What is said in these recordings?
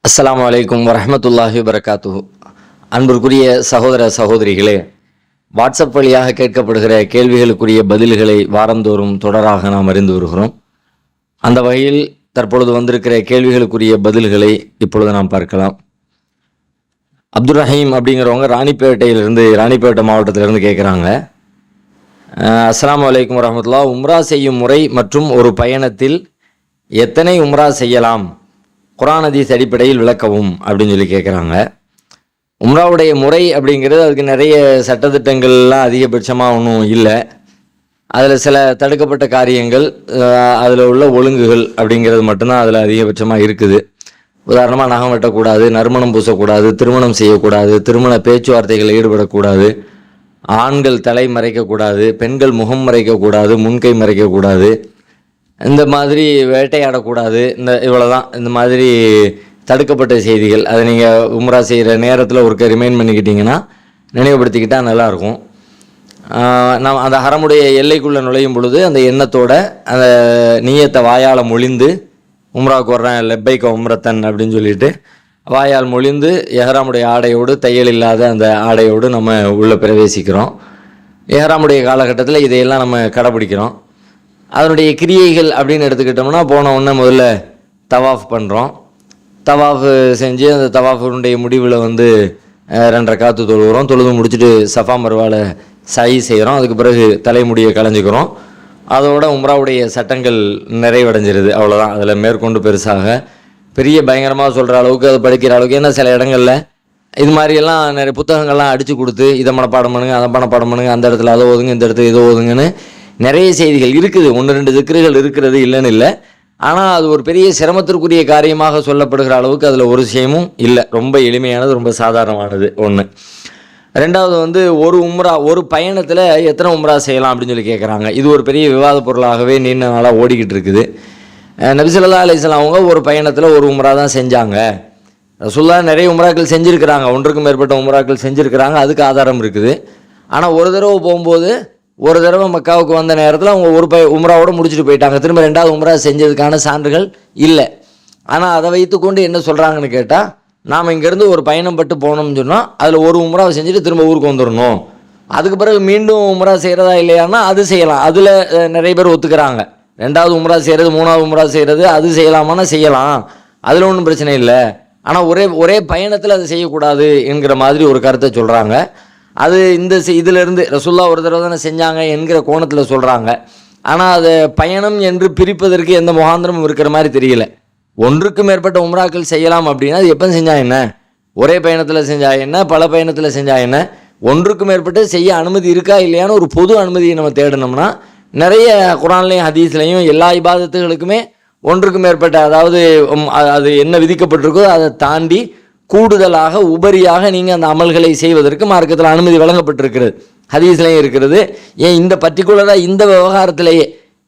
அஸ்ஸலாமு அலைக்கும் வரஹ்மத்துல்லாஹி வபரகாத்துஹு. அன்பிற்குரிய சகோதர சகோதரிகளே, வாட்ஸ்அப் வழியாக கேட்கப்படுகிற கேள்விகளுக்குரிய பதில்களை வாரந்தோறும் தொடராக நாம் அறிந்து வருகிறோம். அந்த வகையில் தற்பொழுது வந்திருக்கிற கேள்விகளுக்குரிய பதில்களை இப்பொழுது நாம் பார்க்கலாம். அப்துல் ரஹீம் அப்படிங்கிறவங்க ராணிப்பேட்டை மாவட்டத்திலிருந்து கேட்குறாங்க. அஸ்ஸலாமு அலைக்கும் வரஹ்மத்துல்லாஹ். உம்ரா செய்யும் முறை மற்றும் ஒரு பயணத்தில் எத்தனை உம்ரா செய்யலாம், குர்ஆன் ஹதீஸ் அடிப்படையில் விளக்கவும் அப்படின்னு சொல்லி கேட்குறாங்க. உம்ராவுடைய முறை அப்படிங்கிறது அதுக்கு நிறைய சட்டத்திட்டங்கள்லாம் அதிகபட்சமாக ஒன்றும் இல்லை. அதில் சில தடுக்கப்பட்ட காரியங்கள், அதில் உள்ள ஒழுங்குகள் அப்படிங்கிறது மட்டும்தான் அதில் அதிகபட்சமாக இருக்குது. உதாரணமாக நகம் வெட்டக்கூடாது, நறுமணம் பூசக்கூடாது, திருமணம் செய்யக்கூடாது, திருமண பேச்சுவார்த்தைகளில் ஈடுபடக்கூடாது, ஆண்கள் தலை மறைக்கக்கூடாது, பெண்கள் முகம் மறைக்கக்கூடாது, முன்கை மறைக்கக்கூடாது, இந்த மாதிரி வேட்டையாடக்கூடாது, இவ்வளோதான். இந்த மாதிரி தடுக்கப்பட்ட செய்திகள் அதை நீங்கள் உம்ரா செய்கிற நேரத்தில் ஒருக்க ரிமைண்ட் பண்ணிக்கிட்டிங்கன்னா, நினைவுபடுத்திக்கிட்டால் நல்லாயிருக்கும். நாம் அந்த ஹரமுடைய எல்லைக்குள்ளே நுழையும் பொழுது அந்த எண்ணத்தோட அந்த நியத்தை வாயால் மொழிந்து உம்ராவுக்கு வர்றேன் லெப்பைக்க உம்ரத்தன் அப்படின்னு சொல்லிட்டு வாயால் மொழிந்து எஹ்ராமுடைய ஆடையோடு, தையல் இல்லாத அந்த ஆடையோடு நம்ம உள்ளே பிரவேசிக்கிறோம். எஹ்ராமுடைய காலகட்டத்தில் இதையெல்லாம் நம்ம கடைப்பிடிக்கிறோம். அதனுடைய கிரியைகள் அப்படின்னு எடுத்துக்கிட்டோம்னா, போன உடனே முதல்ல தவாஃப் பண்ணுறோம். தவாஃப் செஞ்சு அந்த தவாஃபுடைய முடிவில் 2 ரக்காத்து தொழுகிறோம். தொழுது முடிச்சுட்டு சஃபா மர்வாவில் சயி செய்கிறோம். அதுக்கு பிறகு தலைமுடியை களைஞ்சிக்கிறோம். அதோட உம்ராவுடைய சட்டங்கள் நிறைவடைஞ்சிருது. அவ்வளோதான். அதில் மேற்கொண்டு பெரிய பயங்கரமாக சொல்கிற அளவுக்கு, அதை படிக்கிற அளவுக்கு, ஏன்னா சில இடங்களில் இது மாதிரியெல்லாம் நிறைய புத்தகங்கள்லாம் அடித்து கொடுத்து இதை மனப்பாடம் பண்ணுங்க, அதை மனப்பாடம் பண்ணுங்க, அந்த இடத்துல அதை ஓதுங்க, இந்த இடத்துல இதை ஓதுங்கன்னு நிறைய செய்திகள் இருக்குது. 1-2 திக்ருகள் இருக்கிறது, இல்லைன்னு இல்லை. ஆனால் அது ஒரு பெரிய சிரமத்திற்குரிய காரியமாக சொல்லப்படுகிற அளவுக்கு அதில் ஒரு விஷயமும் இல்லை. ரொம்ப எளிமையானது, ரொம்ப சாதாரணமானது ஒன்று. ரெண்டாவது ஒரு பயணத்தில் எத்தனை உம்ரா செய்யலாம் அப்படின்னு சொல்லி கேட்குறாங்க. இது ஒரு பெரிய விவாத பொருளாகவே நீண்ட நாளாக ஓடிக்கிட்டு இருக்குது. நபி ஸல்லல்லாஹு அலைஹி வஸல்லம் அவங்க ஒரு பயணத்தில் ஒரு உம்ரா தான் செஞ்சாங்க. ரசூலுல்லாஹ் நிறைய உம்ராக்கள் செஞ்சுருக்கிறாங்க, 1க்கும் மேற்பட்ட உம்ராக்கள் செஞ்சுருக்கிறாங்க. அதுக்கு ஆதாரம் இருக்குது. ஆனால் ஒரு தடவை போகும்போது, ஒரு தடவை மக்காவுக்கு வந்த நேரத்தில் அவங்க ஒரு உம்ராவோடு முடிச்சுட்டு போயிட்டாங்க. திரும்ப 2வது உம்ரா செஞ்சதுக்கான சான்றுகள் இல்லை. ஆனால் அதை வைத்துக்கொண்டு என்ன சொல்கிறாங்கன்னு கேட்டால், நாம் இங்கேருந்து ஒரு பயணம் பட்டு போனோம்னு சொன்னால் அதில் ஒரு உம்ராவை செஞ்சுட்டு திரும்ப ஊருக்கு வந்துடணும். அதுக்கு பிறகு மீண்டும் உம்ரா செய்கிறதா இல்லையானா அது செய்யலாம். அதில் நிறைய பேர் ஒத்துக்கிறாங்க. 2வது உம்ரா செய்கிறது, 3வது உம்ரா செய்கிறது, அது செய்யலாமான்னா செய்யலாம், அதில் ஒன்றும் பிரச்சனை இல்லை. ஆனால் ஒரே பயணத்தில் அதை செய்யக்கூடாது என்கிற மாதிரி ஒரு கருத்தை சொல்கிறாங்க. அது இதிலிருந்து ரசூலுல்லாஹ் ஒரு தடவை தானே செஞ்சாங்க என்கிற கோணத்தில் சொல்கிறாங்க. ஆனால் அதை பயணம் என்று பிரிப்பதற்கு எந்த முகாந்திரமும் இருக்கிற மாதிரி தெரியல. 1க்கு மேற்பட்ட உம்ராக்கள் செய்யலாம் அப்படின்னா அது எப்போ செஞ்சா என்ன, ஒரே பயணத்தில் செஞ்சா என்ன, பல பயணத்தில் செஞ்சா என்ன, 1க்கு மேற்பட்டு செய்ய அனுமதி இருக்கா இல்லையான்னு ஒரு பொது அனுமதியை நம்ம தேடினோம்னா, நிறைய குர்ஆன்லையும் ஹதீஸ்லையும் எல்லா இபாதத்துகளுக்குமே 1க்கு மேற்பட்ட, அதாவது அது என்ன விதிக்கப்பட்டிருக்கோ அதை தாண்டி கூடுதலாக உபரியாக நீங்கள் அந்த அமல்களை செய்வதற்கு மார்க்கத்தில் அனுமதி வழங்கப்பட்டிருக்கிறது, ஹதீஸ்லையும் இருக்கிறது. ஏன் இந்த பர்டிகுலராக இந்த விவகாரத்திலேயே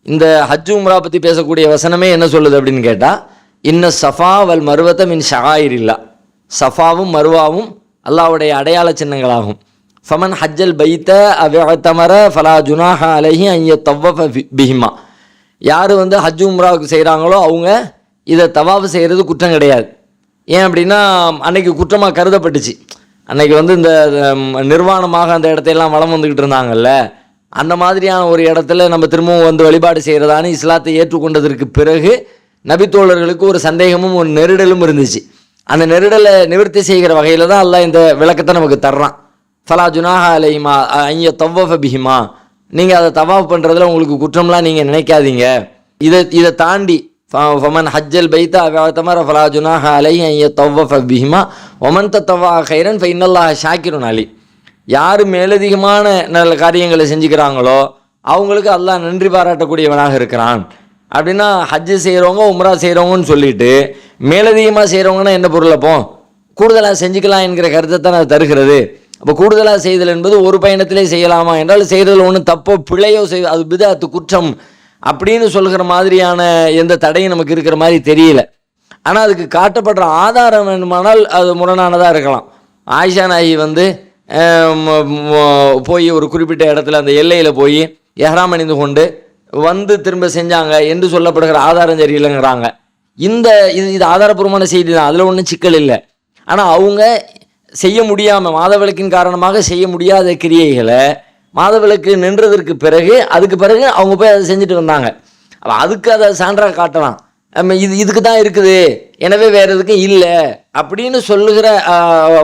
இந்த ஹஜ் உம்ரா பற்றி பேசக்கூடிய வசனமே என்ன சொல்லுது அப்படின்னு கேட்டால், இன்ன சஃபா வல் மருவத மின் ஷஆயிரில்லா, சஃபாவும் மருவாவும் அல்லாஹ்வுடைய அடையாள சின்னங்களாகும். ஃபமன் ஹஜ்ஜல் பைத்த அவ் ஃபலா ஜுனாஹ அலைஹி அன் யத்தவ்வஃப பிஹிமா, யார் ஹஜ் உம்ராவுக்கு செய்கிறாங்களோ அவங்க இதை தவாஃப் செய்கிறது குற்றம் கிடையாது. ஏன் அப்படின்னா, அன்னைக்கு குற்றமாக கருதப்பட்டுச்சு. அன்னைக்கு இந்த நிர்வாணமாக அந்த இடத்தையெல்லாம் வலம் வந்துக்கிட்டு இருந்தாங்கல்ல, அந்த மாதிரியான ஒரு இடத்துல நம்ம திரும்பவும் வழிபாடு செய்கிறதான்னு இஸ்லாத்தை ஏற்றுக்கொண்டதற்கு பிறகு நபித்தோழர்களுக்கு ஒரு சந்தேகமும் ஒரு நெருடலும் இருந்துச்சு. அந்த நெருடலை நிவர்த்தி செய்கிற வகையில் தான் அல்லாஹ் இந்த விளக்கத்தை நமக்கு தர்றான். ஃபலா ஜுனாஹ அலைஹிமா அன் யத்தவ்வஃப பிஹிமா, நீங்கள் அதை தவாஃப் பண்ணுறதுல உங்களுக்கு குற்றம்லாம் நீங்கள் நினைக்காதீங்க. இதை தாண்டி ஃபமன் ஹஜ்ஜல் பைத்த அவ் ஃபலா ஜுனாஹ அலைஹி அன் யத்தவ்வஃப பிஹிமா வமன் தத்தவ்வா கைரன் ஃபஇன்னல்லாஹ ஷாக்கிருன் அலீம், யார் மேலதிகமான நல்ல காரியங்களை செஞ்சுக்கிறாங்களோ அவங்களுக்கு அல்லாஹ் நன்றி பாராட்டக்கூடியவனாக இருக்கிறான். அப்படின்னா ஹஜ்ஜு செய்கிறவங்க உம்ரா செய்கிறவங்கன்னு சொல்லிட்டு மேலதிகமாக செய்கிறவங்கன்னா என்ன பொருள், அப்போ கூடுதலாக செஞ்சுக்கலாம் என்கிற கருத்தை தான் அது தருகிறது. அப்போ கூடுதலாக செய்தல் என்பது ஒரு பயணத்திலே செய்யலாமா என்றால், செய்கிறதுல ஒன்றும் தப்போ பிழையோ அது பிதஅத்து குற்றம் அப்படின்னு சொல்கிற மாதிரியான எந்த தடையும் நமக்கு இருக்கிற மாதிரி தெரியல. ஆனால் அதுக்கு காட்டப்படுற ஆதாரம் வேணுமானால் அது முரணானதாக இருக்கலாம். ஆயிஷா நாயகி போய் ஒரு குறிப்பிட்ட இடத்துல அந்த எல்லையில் போய் எஹ்ராம் அணிந்து கொண்டு திரும்ப செஞ்சாங்க என்று சொல்லப்படுகிற ஆதாரம் சரியில்லைங்கிறாங்க. இது ஆதாரபூர்வமான செய்தி தான், அதில் ஒன்றும் சிக்கல் இல்லை. ஆனால் அவங்க செய்ய முடியாமல், மாதவிலக்கின் காரணமாக செய்ய முடியாத கிரியைகளை மாதவிலக்கு நின்றதற்கு பிறகு அதுக்கு பிறகு அவங்க போய் அதை செஞ்சுட்டு வந்தாங்க. அப்போ அதுக்கு அதை சான்றாக காட்டலாம். இதுக்கு தான் இருக்குது, எனவே வேறு எதுக்கும் இல்லை அப்படின்னு சொல்லுகிற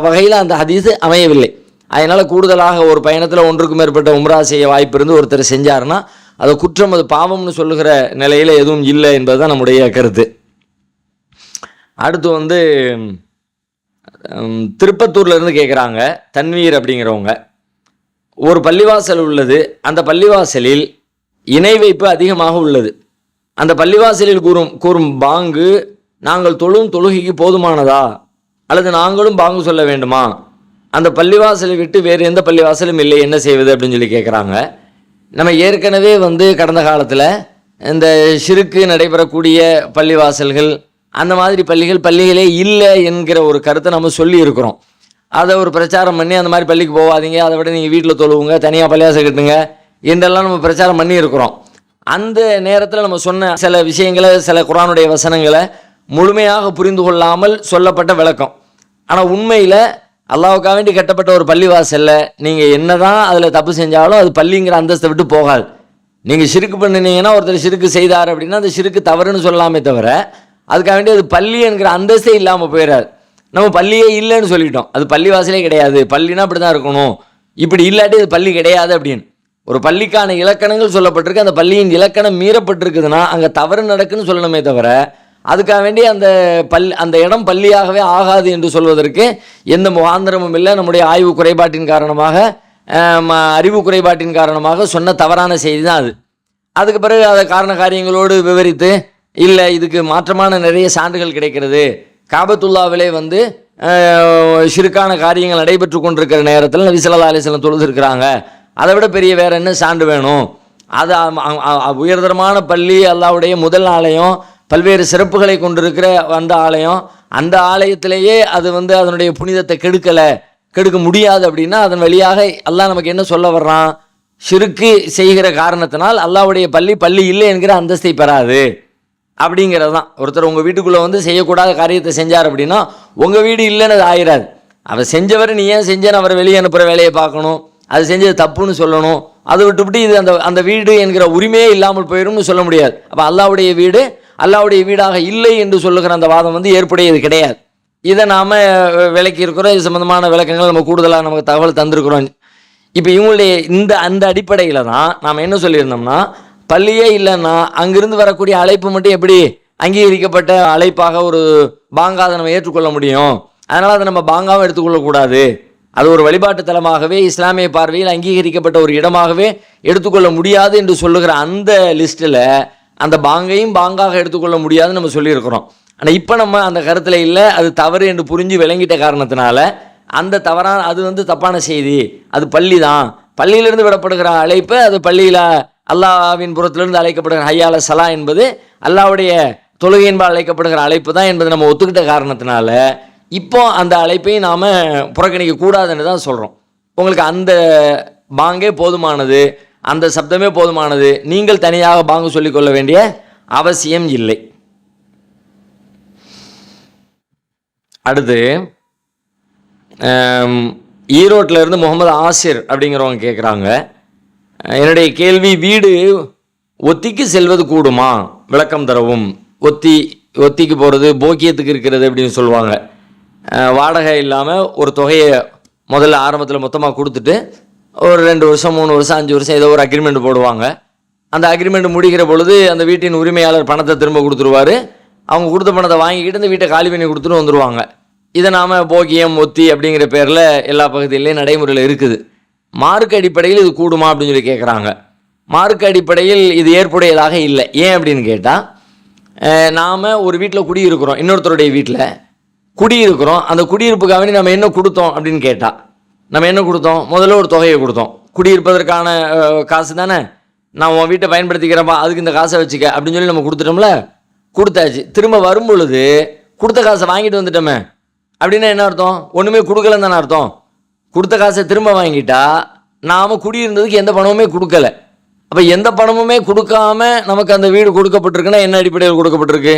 வகையில் அந்த ஹதீஸ் அமையவில்லை. அதனால் கூடுதலாக ஒரு பயணத்தில் ஒன்றுக்கும் மேற்பட்ட உம்ரா செய்ய வாய்ப்பு இருந்து ஒருத்தர் செஞ்சாருன்னா அது குற்றம், அது பாவம்னு சொல்லுகிற நிலையில் எதுவும் இல்லை என்பது தான் நம்முடைய கருத்து. அடுத்து திருப்பத்தூர்லேருந்து கேட்குறாங்க தன்வீர் அப்படிங்கிறவங்க. ஒரு பள்ளிவாசல் உள்ளது, அந்த பள்ளிவாசலில் இணை வைப்பு அதிகமாக உள்ளது. அந்த பள்ளிவாசலில் கூறும் பாங்கு நாங்கள் தொழுகைக்கு போதுமானதா, அல்லது நாங்களும் பாங்கு சொல்ல வேண்டுமா? அந்த பள்ளிவாசலை விட்டு வேறு எந்த பள்ளிவாசலும் இல்லை, என்ன செய்வது அப்படின்னு சொல்லி கேட்குறாங்க. நம்ம ஏற்கனவே கடந்த காலத்தில் இந்த ஷிருக்கு நடைபெறக்கூடிய பள்ளிவாசல்கள், அந்த மாதிரி பள்ளிகளே இல்லை என்கிற ஒரு கருத்தை நம்ம சொல்லி இருக்கிறோம். அதை ஒரு பிரச்சாரம் பண்ணி அந்த மாதிரி பள்ளிக்கு போகாதீங்க, அதை விட நீங்கள் வீட்டில் தொழுவுங்க, தனியாக பள்ளிவாசல் கட்டுங்க என்றெல்லாம் நம்ம பிரச்சாரம் பண்ணி இருக்கிறோம். அந்த நேரத்தில் நம்ம சொன்ன சில விஷயங்களை, சில குர்ஆனுடைய வசனங்களை முழுமையாக புரிந்து கொள்ளாமல் சொல்லப்பட்ட விளக்கம். ஆனால் உண்மையில் அல்லாஹ்வுக்காக வேண்டி கட்டப்பட்ட ஒரு பள்ளிவாசலில் நீங்கள் என்ன தான் அதில் தப்பு செஞ்சாலும் அது பள்ளிங்கிற அந்தஸ்தை விட்டு போகாது. நீங்கள் ஷிருக்கு பண்ணினீங்கன்னா, ஒருத்தர் ஷிருக்கு செய்தார் அப்படின்னா அந்த ஷிருக்கு தவறுன்னு சொல்லலாமே தவிர அதுக்காக வேண்டி அது பள்ளி என்கிற அந்தஸ்தே இல்லாமல் போயிடாது. நம்ம பள்ளியே இல்லைன்னு சொல்லிட்டோம், அது பள்ளிவாசலே கிடையாது, பள்ளினா அப்படி தான் இருக்கணும், இப்படி இல்லாட்டி அது பள்ளி கிடையாது அப்படின்னு ஒரு பள்ளிக்கான இலக்கணங்கள் சொல்லப்பட்டிருக்கு. அந்த பள்ளியின் இலக்கணம் மீறப்பட்டிருக்குதுன்னா அங்கே தவறு நடக்குன்னு சொல்லணுமே தவிர அதுக்காக வேண்டி அந்த இடம் பள்ளியாகவே ஆகாது என்று சொல்வதற்கு எந்த முகாந்திரமும் இல்லை. நம்முடைய ஆய்வு குறைபாட்டின் காரணமாக, அறிவு குறைபாட்டின் காரணமாக சொன்ன தவறான செய்தி தான் அது. அதுக்கு பிறகு அதை காரண காரியங்களோடு விவரித்து, இல்லை இதுக்கு மாற்றமான நிறைய சான்றுகள் கிடைக்கிறது, காபத்துல்லாவிலே ஷிர்கான காரியங்கள் நடைபெற்று கொண்டிருக்கிற நேரத்தில் நபி ஸல்லல்லாஹு அலைஹி வஸல்லம் தொழுதிருக்கிறாங்க, அதை விட பெரிய வேற என்ன சான்று வேணும்? அது உயர்தரமான பள்ளி, அல்லாஹ்வுடைய முதல் ஆலயம், பல்வேறு சிறப்புகளை கொண்டிருக்கிற அந்த ஆலயம், அந்த ஆலயத்திலேயே அது அதனுடைய புனிதத்தை கெடுக்க முடியாது அப்படின்னா அதன் வழியாக அல்லாஹ் நமக்கு என்ன சொல்ல வர்றான்? ஷிருக்கு செய்கிற காரணத்தினால் அல்லாஹ்வுடைய பள்ளி இல்லை என்கிற அந்தஸ்தை பெறாது அப்படிங்கிறது தான். ஒருத்தர் உங்கள் வீட்டுக்குள்ளே செய்யக்கூடாத காரியத்தை செஞ்சார் அப்படின்னா உங்கள் வீடு இல்லைன்னு அது ஆயிராது. அவர் செஞ்சவர் நீ ஏன் செஞ்சேன்னு அவரை வெளியே அனுப்புகிற வேலையை பார்க்கணும், அது செஞ்சது தப்புன்னு சொல்லணும். அதை விட்டுவிட்டு இது அந்த வீடு என்கிற உரிமையே இல்லாமல் போயிடும்னு சொல்ல முடியாது. அப்போ அல்லாஹ்வுடைய வீடு அல்லாஹ்வுடைய வீடாக இல்லை என்று சொல்லுகிற அந்த வாதம் ஏற்புடையது கிடையாது. இதை நாம் விளக்கி இருக்கிறோம். இது சம்மந்தமான விளக்கங்கள் நம்ம கூடுதலாக நமக்கு தகவல் தந்திருக்கிறோம். இப்போ இவங்களுடைய அந்த அடிப்படையில் தான் நாம் என்ன சொல்லியிருந்தோம்னா, பள்ளியே இல்லைன்னா அங்கிருந்து வரக்கூடிய அழைப்பு மட்டும் எப்படி அங்கீகரிக்கப்பட்ட அழைப்பாக ஒரு பாங்காக நம்ம ஏற்றுக்கொள்ள முடியும்? அதனால் அதை நம்ம பாங்காகவும் எடுத்துக்கொள்ளக்கூடாது. அது ஒரு வழிபாட்டு தலமாகவே இஸ்லாமிய பார்வையில் அங்கீகரிக்கப்பட்ட ஒரு இடமாகவே எடுத்துக்கொள்ள முடியாது என்று சொல்லுகிற அந்த லிஸ்ட்டில் அந்த பாங்கையும் பாங்காக எடுத்துக்கொள்ள முடியாதுன்னு நம்ம சொல்லியிருக்கிறோம். ஆனால் இப்போ நம்ம அந்த கருத்தில் இல்லை, அது தவறு என்று புரிஞ்சு விளங்கிட்ட காரணத்தினால அந்த தவறான அது தப்பான செய்தி, அது பள்ளி தான், பள்ளியிலிருந்து விடப்படுகிற அழைப்பு, அது பள்ளியில் அல்லாஹ்வின் புறத்திலிருந்து அழைக்கப்படுகிற ஹய்யால சலா என்பது அல்லாஹ்வுடைய தொழுகை என்பால் அழைக்கப்படுகிற அழைப்பு தான் என்பதை நம்ம ஒத்துக்கிட்ட காரணத்தினால இப்போ அந்த அழைப்பையும் நாம் புறக்கணிக்க கூடாதுன்னு தான் சொல்கிறோம். உங்களுக்கு அந்த பாங்கே போதுமானது, அந்த சப்தமே போதுமானது, நீங்கள் தனியாக பாங்கு சொல்லிக்கொள்ள வேண்டிய அவசியம் இல்லை. அடுத்து ஈரோட்டில் இருந்து முகமது ஆசிர் அப்படிங்கிறவங்க கேட்குறாங்க, என்னுடைய கேள்வி, வீடு ஒத்திக்கு செல்வது கூடுமா? விளக்கம் தரவும். ஒத்திக்கு போகிறது போக்கியத்துக்கு இருக்கிறது அப்படின்னு சொல்லுவாங்க. வாடகை இல்லாமல் ஒரு தொகையை முதல்ல ஆரம்பத்தில் மொத்தமாக கொடுத்துட்டு ஒரு 2 வருஷம் 3 வருஷம் 5 வருஷம் ஏதோ ஒரு அக்ரிமெண்ட் போடுவாங்க. அந்த அக்ரிமெண்ட் முடிகிற பொழுது அந்த வீட்டின் உரிமையாளர் பணத்தை திரும்ப கொடுத்துருவார். அவங்க கொடுத்த பணத்தை வாங்கிக்கிட்டு இந்த வீட்டை காலி பண்ணி கொடுத்துட்டு வந்துடுவாங்க. இதை நாம் போக்கியம் ஒத்தி அப்படிங்கிற பேரில் எல்லா பகுதியிலையும் நடைமுறையில் இருக்குது. மார்க் அடிப்படையில் இது கூடுமா அப்படின்னு சொல்லி கேட்குறாங்க. மார்க் அடிப்படையில் இது ஏற்புடையதாக இல்லை. ஏன் அப்படின்னு கேட்டால், நாம் ஒரு வீட்டில் குடியிருக்கிறோம், இன்னொருத்தருடைய வீட்டில் குடியிருக்கிறோம். அந்த குடியிருப்புக்காக வேண்டி நம்ம என்ன கொடுத்தோம் அப்படின்னு கேட்டால், நம்ம என்ன கொடுத்தோம்? முதல்ல ஒரு தொகையை கொடுத்தோம். குடியிருப்பதற்கான காசு தானே, நான் உன் வீட்டை பயன்படுத்திக்கிறப்பா, அதுக்கு இந்த காசை வச்சுக்க அப்படின்னு சொல்லி நம்ம கொடுத்துட்டோம்ல, கொடுத்தாச்சு. திரும்ப வரும் பொழுது கொடுத்த காசை வாங்கிட்டு வந்துட்டோமே அப்படின்னா என்ன அர்த்தம்? ஒன்றுமே கொடுக்கலன்னு தானே அர்த்தம். கொடுத்த காசை திரும்ப வாங்கிட்டா நாம் குடியிருந்ததுக்கு எந்த பணமுமே கொடுக்கல. அப்போ எந்த பணமுமே கொடுக்காம நமக்கு அந்த வீடு கொடுக்கப்பட்டிருக்குன்னா என்ன அடிப்படையில் கொடுக்கப்பட்டிருக்கு?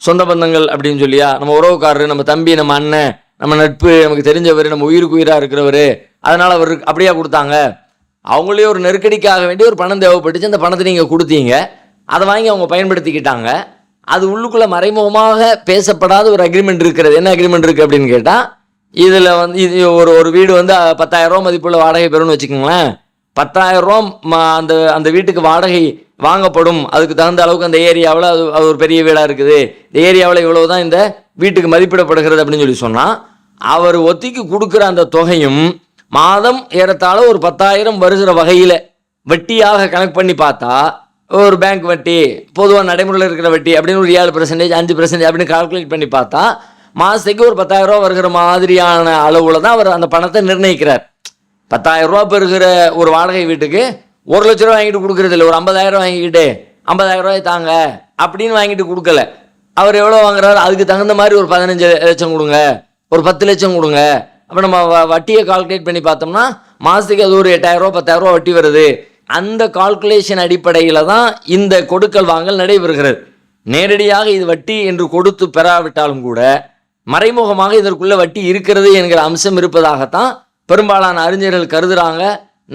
சொந்த பந்தங்கள் அப்படின்னு சொல்லியா, நம்ம உறவுக்காரரு, நம்ம தம்பி, நம்ம அண்ணன், நம்ம நட்பு, நமக்கு தெரிஞ்சவர், நம்ம உயிருக்கு உயிராக இருக்கிறவர், அதனால் அவர் அப்படியா கொடுத்தாங்க? அவங்களே ஒரு நெருக்கடிக்காக வேண்டி ஒரு பணம் தேவைப்பட்டுச்சு, அந்த பணத்தை நீங்கள் கொடுத்தீங்க, அதை வாங்கி அவங்க பயன்படுத்திக்கிட்டாங்க. அது உள்ளுக்குள்ளே மறைமுகமாக பேசப்படாத ஒரு அக்ரிமெண்ட் இருக்கிறது. என்ன அக்ரிமெண்ட் இருக்குது அப்படின்னு கேட்டால், இதில் இது ஒரு வீடு 10,000 ரூபா மதிப்புள்ள வாடகை பெறும்னு வச்சுக்கோங்களேன். 10,000 ரூபா அந்த வீட்டுக்கு வாடகை வாங்கப்படும். அதுக்கு தகுந்த அளவுக்கு அந்த ஏரியாவில் அது ஒரு பெரிய வீடாக இருக்குது, இந்த ஏரியாவில் இவ்வளவு தான் இந்த வீட்டுக்கு மதிப்பிடப்படுகிறது அப்படின்னு சொல்லி சொன்னால், அவர் ஒத்திக்கு கொடுக்குற அந்த தொகையும் மாதம் ஏறத்தாழ ஒரு 10,000 வருகிற வகையில் வட்டியாக கணக்கு பண்ணி பார்த்தா, ஒரு பேங்க் வட்டி, பொதுவாக நடைமுறையில் இருக்கிற வட்டி அப்படின்னு ஒரு 7%, 5% அப்படின்னு கால்குலேட் பண்ணி பார்த்தா, மாதத்துக்கு ஒரு 10,000 ரூபா வருகிற மாதிரியான அளவில் தான் அவர் அந்த பணத்தை நிர்ணயிக்கிறார். 10,000 ரூபா பெறுகிற ஒரு வாடகை வீட்டுக்கு 1,00,000 ரூபா வாங்கிட்டு கொடுக்குறது இல்லை. ஒரு 50,000 வாங்கிக்கிட்டு 50,000 ரூபாய் தாங்க அப்படின்னு வாங்கிட்டு கொடுக்கல. அவர் எவ்வளோ வாங்குறாரு, அதுக்கு தகுந்த மாதிரி ஒரு 15 லட்சம் கொடுங்க, ஒரு 10 லட்சம் கொடுங்க. அப்போ நம்ம வட்டியை கால்குலேட் பண்ணி பார்த்தோம்னா மாதத்துக்கு அது ஒரு 8,000 ரூபா 10,000 ரூபா வட்டி வருது. அந்த கால்குலேஷன் அடிப்படையில் தான் இந்த கொடுக்கல் வாங்கல் நடைபெறுகிறது. நேரடியாக இது வட்டி என்று கொடுத்து பெறாவிட்டாலும் கூட மறைமுகமாக இதற்குள்ள வட்டி இருக்கிறது என்கிற அம்சம் இருப்பதாகத்தான் பெரும்பாலான அறிஞர்கள் கருதுகிறாங்க.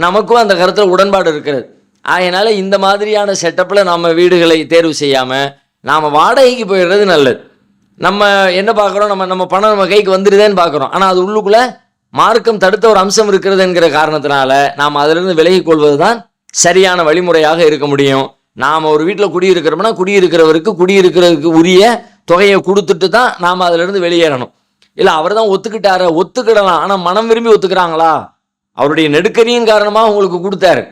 நமக்கும் அந்த கருத்தில் உடன்பாடு இருக்கிறது. அதனால் இந்த மாதிரியான செட்டப்பில் நம்ம வீடுகளை தேர்வு செய்யாமல் நாம் வாடகைக்கு போயிடுறது நல்லது. நம்ம என்ன பார்க்குறோம், நம்ம பணம் நம்ம கைக்கு வந்துடுதேன்னு பார்க்குறோம். ஆனால் அது உள்ளுக்குள்ளே மார்க்கம் தடுத்த ஒரு அம்சம் இருக்கிறது என்கிற காரணத்தினால நாம் அதிலிருந்து விலகிக் கொள்வது தான் சரியான வழிமுறையாக இருக்க முடியும். நாம் ஒரு வீட்டில் குடியிருக்கிறோம்னா குடியிருக்கிறவருக்கு குடியிருக்கிறதுக்கு உரிய தொகையை கொடுத்துட்டு தான் நாம் அதிலிருந்து வெளியேறணும். இல்லை அவர் தான் ஒத்துக்கிடலாம், ஆனால் மனம் விரும்பி ஒத்துக்கிறாங்களா, அவருடைய நெருக்கடியின் காரணமாக உங்களுக்கு கொடுத்தாரு,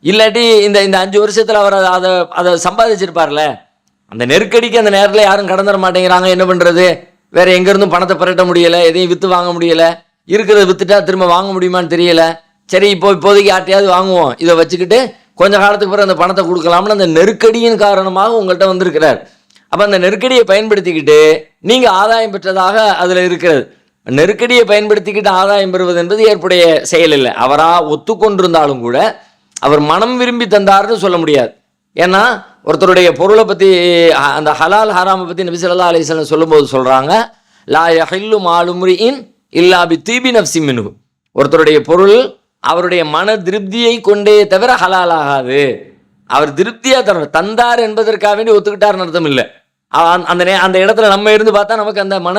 இல்லாட்டி இந்த 5 வருஷத்தில் அவர் அதை சம்பாதிச்சிருப்பார்ல, அந்த நெருக்கடிக்கு அந்த நேரத்தில் யாரும் கடந்துட மாட்டேங்கிறாங்க. என்ன பண்ணுறது, வேறு எங்கேருந்தும் பணத்தை புரட்ட முடியலை, எதையும் விற்று வாங்க முடியலை, இருக்கிறத விற்றுட்டா திரும்ப வாங்க முடியுமான்னு தெரியலை. சரி இப்போதைக்கு யார்ட்டையாவது வாங்குவோம், இதை வச்சுக்கிட்டு கொஞ்ச காலத்துக்கு பிறகு அந்த பணத்தை கொடுக்கலாம்னு அந்த நெருக்கடியின் காரணமாக உங்கள்கிட்ட வந்திருக்கிறார். அப்போ அந்த நெருக்கடியை பயன்படுத்திக்கிட்டு நீங்கள் ஆதாயம் பெற்றதாக அதில் இருக்கிறது. நெருக்கடியை பயன்படுத்திக்கிட்டு ஆதாயம் பெறுவது என்பது ஏற்புடைய செயல் இல்லை. அவராக ஒத்துக்கொண்டிருந்தாலும் கூட அவர் மனம் விரும்பி தந்தார்னு சொல்ல முடியாது. ஏன்னா ஒருத்தருடைய பொருளை பற்றி, அந்த ஹலால் ஹராமை பற்றி நபி ஸல்லல்லாஹு அலைஹி வஸல்லம் சொல்லும்போது சொல்கிறாங்க, லா யஹில்லு மாலு முரிஇன் இல்லா பி தீபி நஃப்ஸி மின்ஹு. ஒருத்தருடைய பொருள் அவருடைய மன திருப்தியை கொண்டே தவிர ஹலால் ஆகாது. அவர் திருப்தியாக தந்தார் என்பதற்காக வேண்டி ஒத்துக்கிட்டார்னு அர்த்தம் இல்லை. அந்த இடத்துல நம்ம இருந்து பார்த்தா நமக்கு அந்த மன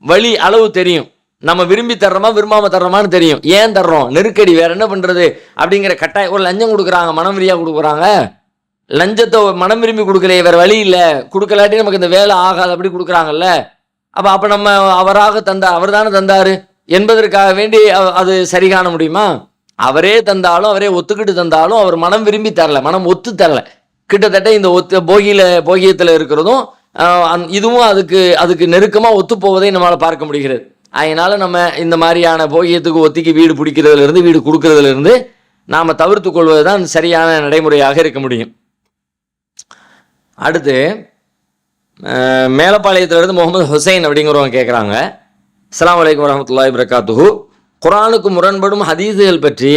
வழி அளவு தெரியும். நம்ம விரும்பி தர்றோமா விரும்பாமல் தர்றோமான்னு தெரியும். ஏன் தர்றோம், நெருக்கடி, வேற என்ன பண்ணுறது அப்படிங்கிற கட்டாயம். ஒரு லஞ்சம் கொடுக்குறாங்க, மனம் விரியாக கொடுக்குறாங்க, லஞ்சத்தை மனம் விரும்பி கொடுக்கலையே, வேறு வழி இல்லை, கொடுக்கலாட்டி நமக்கு இந்த வேலை ஆகாது அப்படி கொடுக்குறாங்கல்ல. அப்போ நம்ம அவராக அவர் தானே தந்தார் என்பதற்காக வேண்டி அது சரி காண முடியுமா? அவரே தந்தாலும் அவரே ஒத்துக்கிட்டு தந்தாலும் அவர் மனம் விரும்பி தரல, மனம் ஒத்து தரல. கிட்டத்தட்ட இந்த போகியத்தில் இருக்கிறதும் இதுவும் அதுக்கு நெருக்கமாக ஒத்து போவதை நம்மளால் பார்க்க முடிகிறது. அதனால நம்ம இந்த மாதிரியான போகியத்துக்கு ஒத்திக்கு வீடு பிடிக்கிறதுலேருந்து வீடு கொடுக்கறதுலேருந்து நாம் தவிர்த்து கொள்வது தான் சரியான நடைமுறையாக இருக்க முடியும். அடுத்து மேலப்பாளையத்திலிருந்து முகமது ஹுசைன் அப்படிங்கிறவங்க கேட்குறாங்க, அஸ்ஸலாமு அலைக்கும் வரஹ்மத்துல்லாஹி வபரகாத்துஹு, குர்ஆனுக்கு முரண்படும் ஹதீஸுகள் பற்றி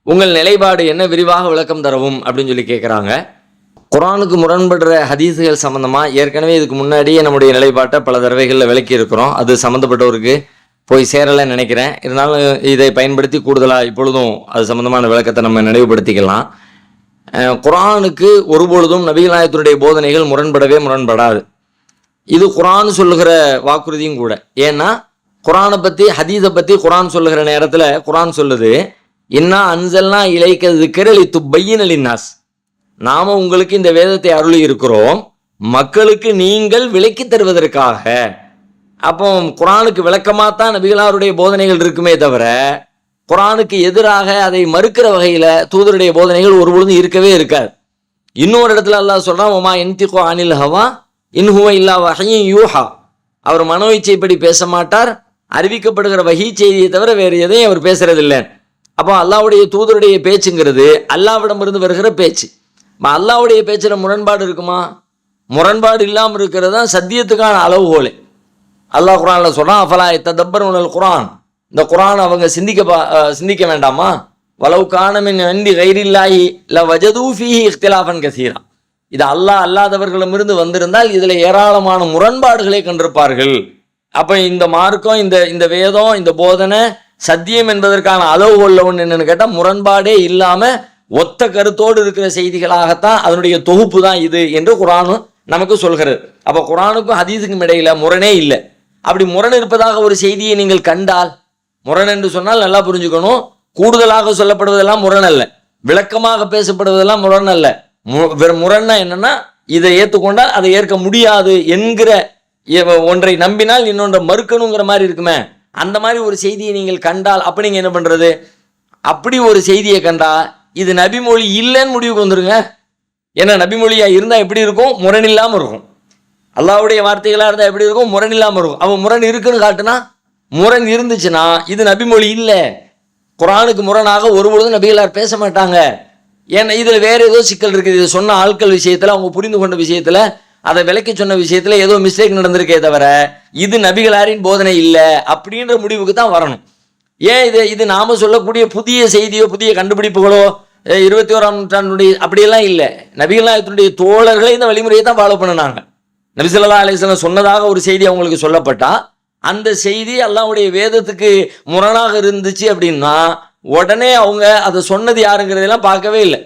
உங்கள் நிலைப்பாடு என்ன, விரிவாக விளக்கம் தரவும் அப்படின்னு சொல்லி கேட்குறாங்க. குர்ஆனுக்கு முரண்படுற ஹதீஸுகள் சம்மந்தமாக ஏற்கனவே இதுக்கு முன்னாடியே நம்முடைய நிலைப்பாட்டை பல தடவைகளில் விளக்கி இருக்கிறோம். அது சம்மந்தப்பட்டவருக்கு போய் சேரலைன்னு நினைக்கிறேன். இருந்தாலும் இதை பயன்படுத்தி கூடுதலாக இப்பொழுதும் அது சம்மந்தமான விளக்கத்தை நம்ம நினைவுபடுத்திக்கலாம். குர்ஆனுக்கு ஒருபொழுதும் நபிகள் நாயகத்தினுடைய போதனைகள் முரண்படாது. இது குர்ஆன் சொல்லுகிற வாக்குறுதியும் கூட. ஏன்னா குர்ஆனை பற்றி ஹதீஸை பற்றி குர்ஆன் சொல்லுகிற நேரத்தில் குர்ஆன் சொல்லுது, இன்னா அன்சல்னா இலைக்க ذிக்ர லிதுபய்யின லின்னாஸ், நாம உங்களுக்கு இந்த வேதத்தை அருளி இருக்கிறோம் மக்களுக்கு நீங்கள் விளக்கி தருவதற்காக. அப்போ குர்ஆனுக்கு விளக்கமாகத்தான் நபிகளாருடைய போதனைகள் இருக்குமே தவிர குர்ஆனுக்கு எதிராக அதை மறுக்கிற வகையில் தூதருடைய போதனைகள் ஒருபொழுதும் இருக்கவே இருக்காது. இன்னொரு இடத்துல அல்லாஹ் சொல்றான், ஒமா யன்திகு அனில் ஹவா இன் ஹுவ இல்லா வஹய்யுன் யூஹா, அவர் மனோ இச்சைப்படி பேச மாட்டார், அறிவிக்கப்படுகிற வஹி செய்தியை தவிர வேறு எதையும் அவர் பேசுறதில்லை. அப்போ அல்லாஹ்வுடைய தூதருடைய பேச்சுங்கிறது அல்லாஹ்விடமிருந்து வருகிற பேச்சு. அல்லாஹ்வுடைய பேச்சில் முரண்பாடு இருக்குமா? முரண்பாடு இல்லாமல் இருக்கிறது தான் சத்தியத்துக்கான அளவுகோலே. அல்லாஹ் குர்ஆன்ல சொல்றான், அஃபலா யததப்பருனல் குர்ஆன், இந்த குர்ஆன் அவங்க சிந்திக்க வேண்டாமா? வலவ் கான மின் இன்டி கைரில்லாஹி லவஜது ஃபீஹி இக்திலாஃபன் கஸீரா, இது அல்லாஹ் அல்லாதவர்களிடமிருந்து வந்திருந்தால் இதுல ஏராளமான முரண்பாடுகளை கண்டிருப்பார்கள். அப்ப இந்த மார்க்கம், இந்த வேதம், இந்த போதனை சத்தியம் என்பதற்கான அளவுகோல் ஒன்று என்னன்னு கேட்டா முரண்பாடே இல்லாம ஒத்த கருத்தோடு இருக்கிற செய்திகளாகத்தான் அதனுடைய தொகுப்பு தான் இது என்று குர்ஆனும் நமக்கு சொல்கிறது. அப்ப குர்ஆனுக்கும் ஹதீஸுக்கும் இடையில முரணே இல்லை. அப்படி முரண் இருப்பதாக ஒரு செய்தியை நீங்கள் கண்டால், முரண் என்று சொன்னால் நல்லா புரிஞ்சுக்கணும், கூடுதலாக சொல்லப்படுவதெல்லாம் முரண் அல்ல, விளக்கமாக பேசப்படுவதெல்லாம் முரண் அல்ல. முரண்னா என்னன்னா, இதை ஏற்றுக்கொண்டால் அதை ஏற்க முடியாது என்கிற ஒன்றை நம்பினால் இன்னொன்றை மறுக்கணுங்கிற மாதிரி இருக்குமே, அந்த மாதிரி ஒரு செய்தியை நீங்கள் கண்டால் அப்ப நீங்க என்ன பண்றது? அப்படி ஒரு செய்தியை கண்டா இது நபிமொழி இல்லைன்னு முடிவுக்கு வந்துருங்க. ஏன்னா நபிமொழியா இருந்தா எப்படி இருக்கும்? முரண் இல்லாம இருக்கும். அல்லாஹ்வுடைய வார்த்தைகளா இருந்தா எப்படி இருக்கும்? முரண் இல்லாம இருக்கும். அவன் முரண் இருக்குன்னு காட்டுனா, முரண் இருந்துச்சுன்னா இது நபிமொழி இல்லை. குர்ஆனுக்கு முரணாக ஒருபொழுதும் நபிகளார் பேச மாட்டாங்க. ஏன்னா இதுல வேற ஏதோ சிக்கல் இருக்குது. இது சொன்ன ஆட்கள் விஷயத்துல, அவங்க புரிந்து கொண்ட விஷயத்துல, அதை விளக்கி சொன்ன விஷயத்துல ஏதோ மிஸ்டேக் நடந்திருக்கே தவிர இது நபிகளாரின் போதனை இல்லை அப்படின்ற முடிவுக்கு தான் வரணும். ஏன் இது நாம சொல்லக்கூடிய புதிய செய்தியோ புதிய கண்டுபிடிப்புகளோ 21ஆம் நூற்றாண்டுடைய அப்படியெல்லாம் இல்லை. நபிகள் நாயகத்தினுடைய தோழர்களை இந்த வழிமுறையை தான் ஃபாலோ பண்ணினாங்க. நபி ஸல்லல்லாஹு அலைஹி வஸல்லம் சொன்னதாக ஒரு செய்தி அவங்களுக்கு சொல்லப்பட்டா அந்த செய்தி அல்லாஹ்வுடைய வேதத்துக்கு முரணாக இருந்துச்சு அப்படின்னா உடனே அவங்க அதை சொன்னது யாருங்கிறதெல்லாம் பார்க்கவே இல்லை.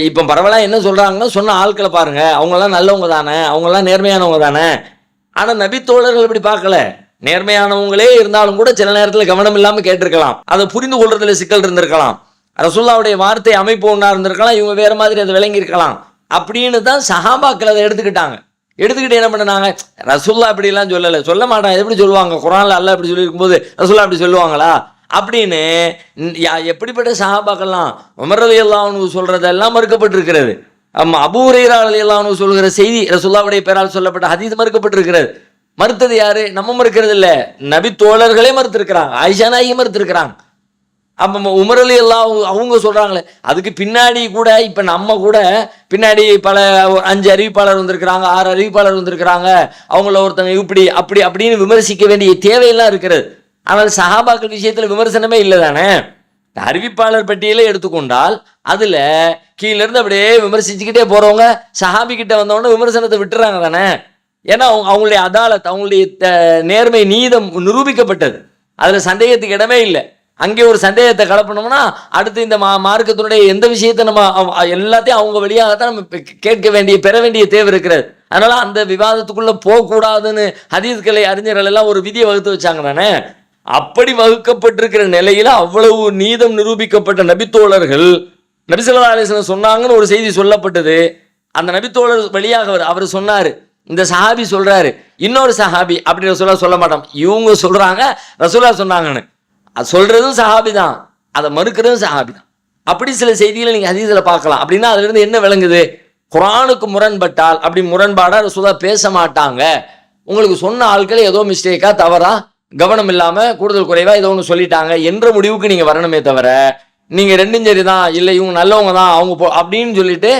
இப்போ பரவாயில்ல என்ன சொல்றாங்கன்னா, சொன்ன ஆட்களை பாருங்க, அவங்கெல்லாம் நல்லவங்க தானே, அவங்கெல்லாம் நேர்மையானவங்க தானே. ஆனா நபி தோழர்கள் இப்படி பார்க்கல. நேர்மையானவங்களே இருந்தாலும் கூட சில நேரத்தில் கவனம் இல்லாமல் கேட்டிருக்கலாம், அதை புரிந்து கொள்றதுல சிக்கல் இருந்திருக்கலாம், ரசூலுல்லாஹ்வுடைய வார்த்தை அமைப்பு ஒன்றா இருந்திருக்கலாம், இவங்க வேற மாதிரி அதை விளங்கி இருக்கலாம். அப்படின்னு தான் சஹாபாக்கள் அதை எடுத்துக்கிட்டாங்க. எடுத்துக்கிட்டு என்ன பண்ணாங்க, ரசூலுல்லாஹ் அப்படிலாம் சொல்ல மாட்டாங்க, எப்படி சொல்லுவாங்க, குர்ஆன்ல அல்லாஹ் இப்படி சொல்லியிருக்கும் போது ரசூலுல்லாஹ் அப்படி சொல்லுவாங்களா அப்படின்னு எப்படிப்பட்ட சஹாபாக்கள்லாம் உமர் ரலியல்லாஹு அன்ஹு சொல்றதெல்லாம் மறுக்கப்பட்டிருக்கிறது. அபூ ஹுரைரா ரலியல்லாஹு அன்ஹு சொல்கிற செய்தி ரசூலுல்லாஹ்வுடைய பெயரால் சொல்லப்பட்ட ஹதீஸ் மறுக்கப்பட்டிருக்கிறது. மறுத்தது யாரு? நம்ம மறுக்கிறது இல்லை, நபி தோழர்களே மறுத்திருக்கிறாங்க, ஆயிஷா நாயகி மறுத்திருக்கிறாங்க. அப்போ உமர் ரலியல்லாஹு அவங்க சொல்றாங்களே, அதுக்கு பின்னாடி கூட இப்போ நம்ம கூட பின்னாடி பல 5 அறிவிப்பாளர் வந்திருக்கிறாங்க, 6 அறிவிப்பாளர் வந்திருக்கிறாங்க, அவங்கள ஒருத்தங்க இப்படி அப்படி அப்படின்னு விமர்சிக்க வேண்டிய தேவையெல்லாம் இருக்கிறது. ஆனால் சஹாபாக்கள் விஷயத்துல விமர்சனமே இல்லை தானே. அறிவிப்பாளர் பட்டியலை எடுத்துக்கொண்டால் அதுல கீழே இருந்து அப்படியே விமர்சிச்சுக்கிட்டே போறவங்க சஹாபி கிட்ட வந்தவொடனே விமர்சனத்தை விட்டுறாங்க தானே. ஏன்னா அவங்களுடைய அதாலத், அவங்களுடைய நேர்மை, நீதம் நிரூபிக்கப்பட்டது, அதுல சந்தேகத்துக்கு இடமே இல்லை. அங்கே ஒரு சந்தேகத்தை கலப்பணும்னா அடுத்து இந்த மார்க்கத்தினுடைய எந்த விஷயத்தை நம்ம எல்லாத்தையும் அவங்க வழியாகத்தான் நம்ம கேட்க வேண்டிய, பெற வேண்டிய தேவை இருக்கிறது. அதனால அந்த விவாதத்துக்குள்ள போகக்கூடாதுன்னு ஹதீஸ்களை அறிஞர்கள் எல்லாம் ஒரு விதியை வகுத்து வச்சாங்க தானே. அப்படி வகுக்கப்பட்டிருக்கிற நிலையில அவ்வளவு நீதம் நிரூபிக்கப்பட்ட நபித்தோழர்கள் நபி ஸல்லல்லாஹு அலைஹி வஸல்லம் சொன்னாங்கன்னு ஒரு செய்தி சொல்லப்பட்டது. அந்த நபித்தோழர் வழியாக அவர் சொன்னாரு, இந்த சஹாபி சொல்றாரு, இன்னொரு சஹாபி அப்படி ரசூலுல்லாஹ் சொல்ல மாட்டோம், இவங்க சொல்றாங்க ரசூலுல்லாஹ் சொன்னாங்கன்னு. அது சொல்றதும் சஹாபி தான், அதை மறுக்கிறதும் சஹாபி தான். அப்படி சில செய்திகளை நீங்க ஹதீஸ்ல பார்க்கலாம். அப்படின்னா அதுல இருந்து என்ன விளங்குது? குர்ஆனுக்கு முரண்பட்டால் அப்படி முரண்பாடா ரசூலுல்லாஹ் பேச மாட்டாங்க. உங்களுக்கு சொன்ன ஆட்கள் ஏதோ மிஸ்டேக்கா, தவறா, கவனம் இல்லாம, கூடுதல் குறைவா ஏதோ ஒன்று சொல்லிட்டாங்க என்ற முடிவுக்கு நீங்க வரணுமே தவிர, நீங்க ரெண்டும் சரிதான், இல்லை இவங்க நல்லவங்க தான், அவங்க அப்படின்னு சொல்லிட்டு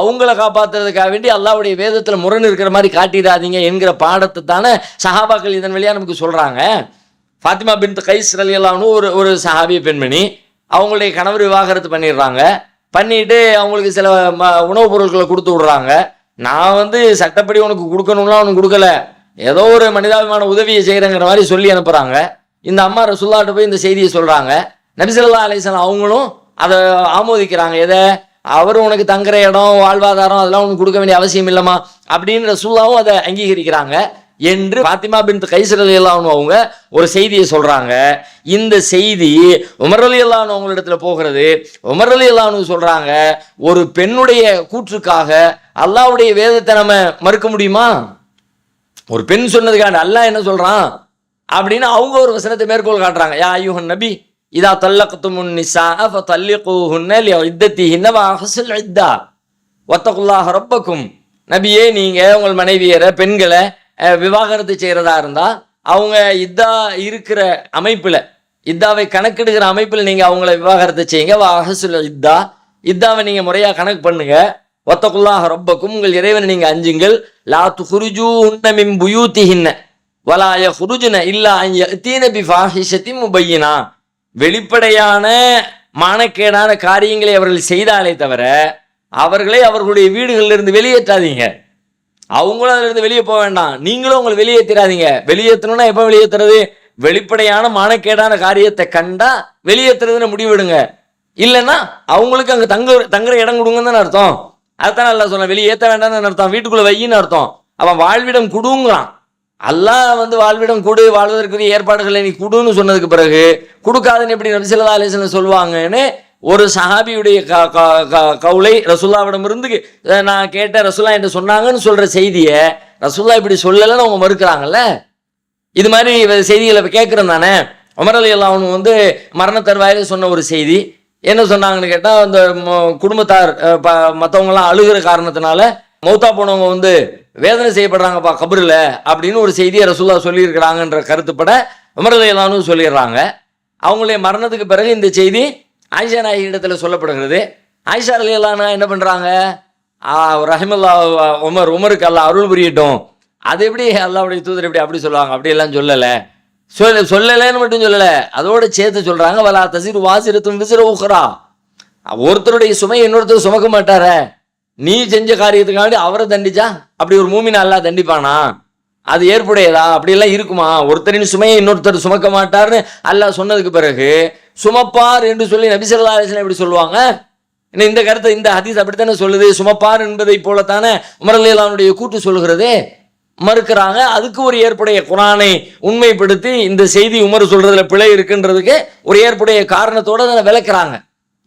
அவங்கள காப்பாற்றுறதுக்காக வேண்டி அல்லாஹ்வுடைய வேதத்துல முரண் இருக்கிற மாதிரி காட்டிடாதீங்க என்கிற பாடத்தை தானே சஹாபாக்கள் இதன் வழியா நமக்கு சொல்றாங்க. ஃபாத்திமா பின்த் கைஸ் ரலியல்லாஹு அன்ஹு ஒரு சஹாபிய பெண்மணி, அவங்களுடைய கணவர் விவாகரத்து பண்ணிடுறாங்க. பண்ணிட்டு அவங்களுக்கு சில உணவுப் பொருட்களை கொடுத்து விடுறாங்க. நான் சட்டப்படி உனக்கு கொடுக்கணும்லாம் உனக்கு கொடுக்கல, ஏதோ ஒரு மனிதாபிமான உதவியை செய்கிறேங்கிற மாதிரி சொல்லி அனுப்புகிறாங்க. இந்த அம்மா ரசூலுல்லாஹ்ட்ட போய் இந்த செய்தியை சொல்கிறாங்க. நபி ஸல்லல்லாஹு அலைஹி வஸல்லம் அவங்களும் அதை ஆமோதிக்கிறாங்க. எதை? அவரும் உனக்கு தங்குற இடம், வாழ்வாதாரம் அதெல்லாம் உனக்கு கொடுக்க வேண்டிய அவசியம் இல்லைம்மா அப்படின்னு ரசூலுல்லாஹும் அதை அங்கீகரிக்கிறாங்க என்று ஃபாத்திமா பின்த் கைஸ் ரலியல்லாஹு அன்ஹு அவங்க ஒரு செய்தியை சொல்றாங்க. இந்த செய்தி உமர் ரலியல்லாஹு அன்ஹு அவங்களிடத்துல போகிறது. உமர் ரலியல்லாஹு அன்ஹு சொல்றாங்க, ஒரு பெண்ணுடைய கூற்றுக்காக அல்லாஹ்வுடைய வேதத்தை நம்ம மறுக்க முடியுமா? ஒரு பெண் சொன்னதுக்காக அல்லாஹ் என்ன சொல்றான் அப்படின்னு அவங்க ஒரு வசனத்தை மேற்கோள் காட்டுறாங்க. யா அய்யுஹன் நபி இதா தல்லக்துமுன் நிஸாஅ ஃபதல்லிகூஹுன்ன லிஇத்தத்திஹின்ன வஅஹ்ஸில் இத்தா வத்தகுல்லாஹ ரப்பக்கும். நபியே, நீங்க உங்கள் மனைவியரை, பெண்களை விவாகரத்து செய்யறதா இருந்தா அவங்க இத்தா இருக்கிற அமைப்புல, இத்தாவை கணக்கெடுக்கிற அமைப்புல நீங்க அவங்கள விவாகரத்து செய்யுங்க. வஅஹ்ஸில் இத்தா, இத்தாவை நீங்க முறையா கணக்கு பண்ணுங்க. வத்தகுல்லாஹ ரப்பக்கும், உங்கள் இறைவனை நீங்க அஞ்சுங்கள். லா துஹ்ருஜூஹுன்ன மின் புயூத்திஹின்ன வலா யஹ்ருஜ்ன இல்லா அன் யஅதீன பிஃபாஹிஷத்தின் முபய்யினா. வெளிப்படையான மானக்கேடான காரியங்களை அவர்கள் செய்தாலே தவிர அவர்களை அவர்களுடைய வீடுகளிலிருந்து வெளியேற்றாதீங்க. அவங்களும் அதிலிருந்து வெளியே போக வேண்டாம், நீங்களும் உங்களை வெளியேற்றிடாதீங்க. வெளியேற்றணும்னா எப்போ வெளியேற்றுறது? வெளிப்படையான மானக்கேடான காரியத்தை கண்டா வெளியேற்றுறதுன்னு முடிவெடுங்க. இல்லைன்னா அவங்களுக்கு அங்கே தங்குற இடம் கொடுங்கன்னு அர்த்தம். அதுதான் அல்லா சொன்ன, வெளியேற்ற வேண்டாம்னு அர்த்தம், வீட்டுக்குள்ள வையின்னு அர்த்தம். அவன் வாழ்விடம் குடுங்கிறான். அல்லாஹ் வந்து வாழ்விடம் கொடு, வாழ்வதற்குரிய ஏற்பாடுகளை நீ குடுன்னு சொன்னதுக்கு பிறகு கொடுக்காதுன்னு எப்படி நபி ஸல்லல்லாஹு அலைஹி வஸல்லம் சொல்லுவாங்கன்னு ஒரு சஹாபியுடைய கவுலை ரசூலுல்லாஹ்விடம் இருந்து நான் கேட்ட ரசூலுல்லாஹ் என்று சொன்னாங்கன்னு சொல்ற செய்தியை ரசூலுல்லாஹ் இப்படி சொல்லலைன்னு அவங்க மறுக்கிறாங்கல்ல. இது மாதிரி செய்திகளை கேட்குறோம் தானே. உமர் ரலியல்லாஹு அன்ஹு வந்து மரண தருவாயில் சொன்ன ஒரு செய்தி என்ன சொன்னாங்கன்னு கேட்டால், அந்த குடும்பத்தார் மற்றவங்களாம் அழுகிற காரணத்தினால மௌத்தா போனவங்க வந்து வேதனை செய்யப்படுறாங்கப்பா கபரில் அப்படின்னு ஒரு செய்தியை ரசூலுல்லாஹ் சொல்லியிருக்கிறாங்கன்ற கருத்துப்பட உமர் ரலியல்லாஹு அன்ஹு சொல்லிடுறாங்க. அவங்களுடைய மரணத்துக்கு பிறகு இந்த செய்தி ஆயிஷா நாயகி இடத்துல சொல்லப்படுகிறது. ஆயிஷா ரலியல்லாஹு அன்ஹா என்ன பண்ணுறாங்க, ரஹிமல்லா உமருக்கு அல்லாஹ் அருள் புரியட்டும், அது எப்படி அல்லாஹ்வுடைய தூதர் எப்படி அப்படி சொல்லுவாங்க, அப்படியெல்லாம் சொல்லலைன்னு மட்டும் சொல்லலை, அதோட சேர்த்து சொல்கிறாங்க, வலா தஸிரு வாசிரத்துன் விஸ்ர உக்ரா, ஒருத்தருடைய சுமை இன்னொருத்தர் சுமக்க மாட்டார. நீ செஞ்ச காரியத்துக்காண்டி அவரை தண்டிச்சா அப்படி ஒரு மூமினை அல்லாஹ் தண்டிப்பானா? அது ஏற்புடையதா? அப்படியெல்லாம் இருக்குமா? ஒருத்தரின் சுமையை இன்னொருத்தர் சுமக்க மாட்டார்னு அல்லாஹ் சொன்னதுக்கு பிறகு சுமப்பார் என்று சொல்லி நபி ஸல்லல்லாஹு அலைஹி வஸல்லம் எப்படி சொல்லுவாங்க? இந்த கருத்தை இந்த ஹதீஸ் அப்படித்தானே சொல்லுது. சுமப்பார் என்பதை போலத்தானே உமர் ரலியல்லாஹு அன்ஹுடைய கூட்டு சொல்லுகிறதே. மறுக்கிறாங்க. அதுக்கு ஒரு ஏற்புடைய குர்ஆனை உண்மைப்படுத்தி இந்த செய்தி உமர் சொல்றதுல பிழை இருக்குன்றதுக்கு ஒரு ஏற்புடைய காரணத்தோட அதை விளக்குறாங்க.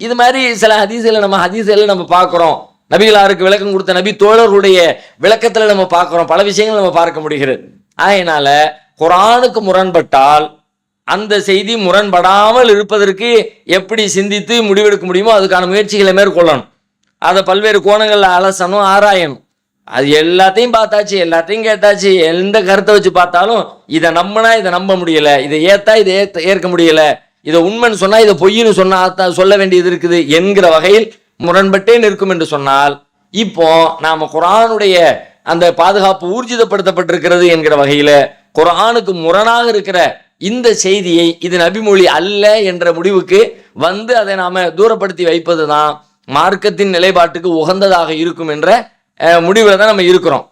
இது மாதிரி சில ஹதீஸ்களை நம்ம பார்க்குறோம். நபிகளாருக்கு விளக்கம் கொடுத்த நபி தோழர்களுடைய விளக்கத்தில் நம்ம பார்க்குறோம். பல விஷயங்கள் நம்ம பார்க்க முடிகிறது. அதனால குர்ஆனுக்கு முரண்பட்டால் அந்த செய்தி முரண்படாமல் இருப்பதற்கு எப்படி சிந்தித்து முடிவெடுக்க முடியுமோ அதுக்கான முயற்சிகளை மேற்கொள்ளணும். அதை பல்வேறு கோணங்களில் அலசணும், ஆராயணும். அது எல்லாத்தையும் பார்த்தாச்சு, எல்லாத்தையும் கேட்டாச்சு, எந்த கருத்தை வச்சு பார்த்தாலும் இதை நம்பினா இதை நம்ப முடியல, இதை ஏற்க முடியல, இதை உண்மைன்னு சொன்னா இதை பொய்ன்னு சொன்னா சொல்ல வேண்டியது இருக்குது என்கிற வகையில் முரண்பட்டே நிற்கும் என்று சொன்னால், இப்போ நாம குர்ஆனுடைய அந்த பாதுகாப்பு ஊர்ஜிதப்படுத்தப்பட்டிருக்கிறது என்கிற வகையில குர்ஆனுக்கு முரணாக இருக்கிற இந்த செய்தியை இது நபிமொழி அல்ல என்ற முடிவுக்கு வந்து அதை நாம தூரப்படுத்தி வைப்பது தான் மார்க்கத்தின் நிலைப்பாட்டுக்கு உகந்ததாக இருக்கும் என்ற முடிவில் தான் நம்ம இருக்கிறோம்.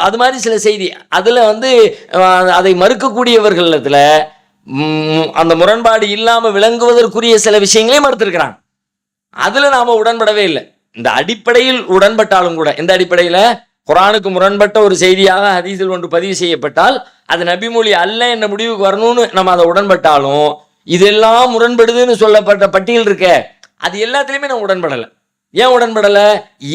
அது மாதிரி சில செய்தி அதில் வந்து அதை மறுக்கக்கூடியவர்களிடத்துல அந்த முரண்பாடு இல்லாமல் விளங்குவதற்குரிய சில விஷயங்களையும் மறுத்திருக்கிறாங்க. அதில் நாம் உடன்படவே இல்லை. இந்த அடிப்படையில் உடன்பட்டாலும் கூட, இந்த அடிப்படையில் குர்ஆனுக்கு முரண்பட்ட ஒரு செய்தியாக ஹதீஸில் ஒன்று பதிவு செய்யப்பட்டால் அது நபிமொழி அல்ல என்ற முடிவுக்கு வரணும்னு நம்ம அதை உடன்பட்டாலும், இதெல்லாம் முரண்படுதுன்னு சொல்லப்பட்ட பட்டியல் இருக்க அது எல்லாத்துலேயுமே நான் உடன்படலை. ஏன் உடன்படலை?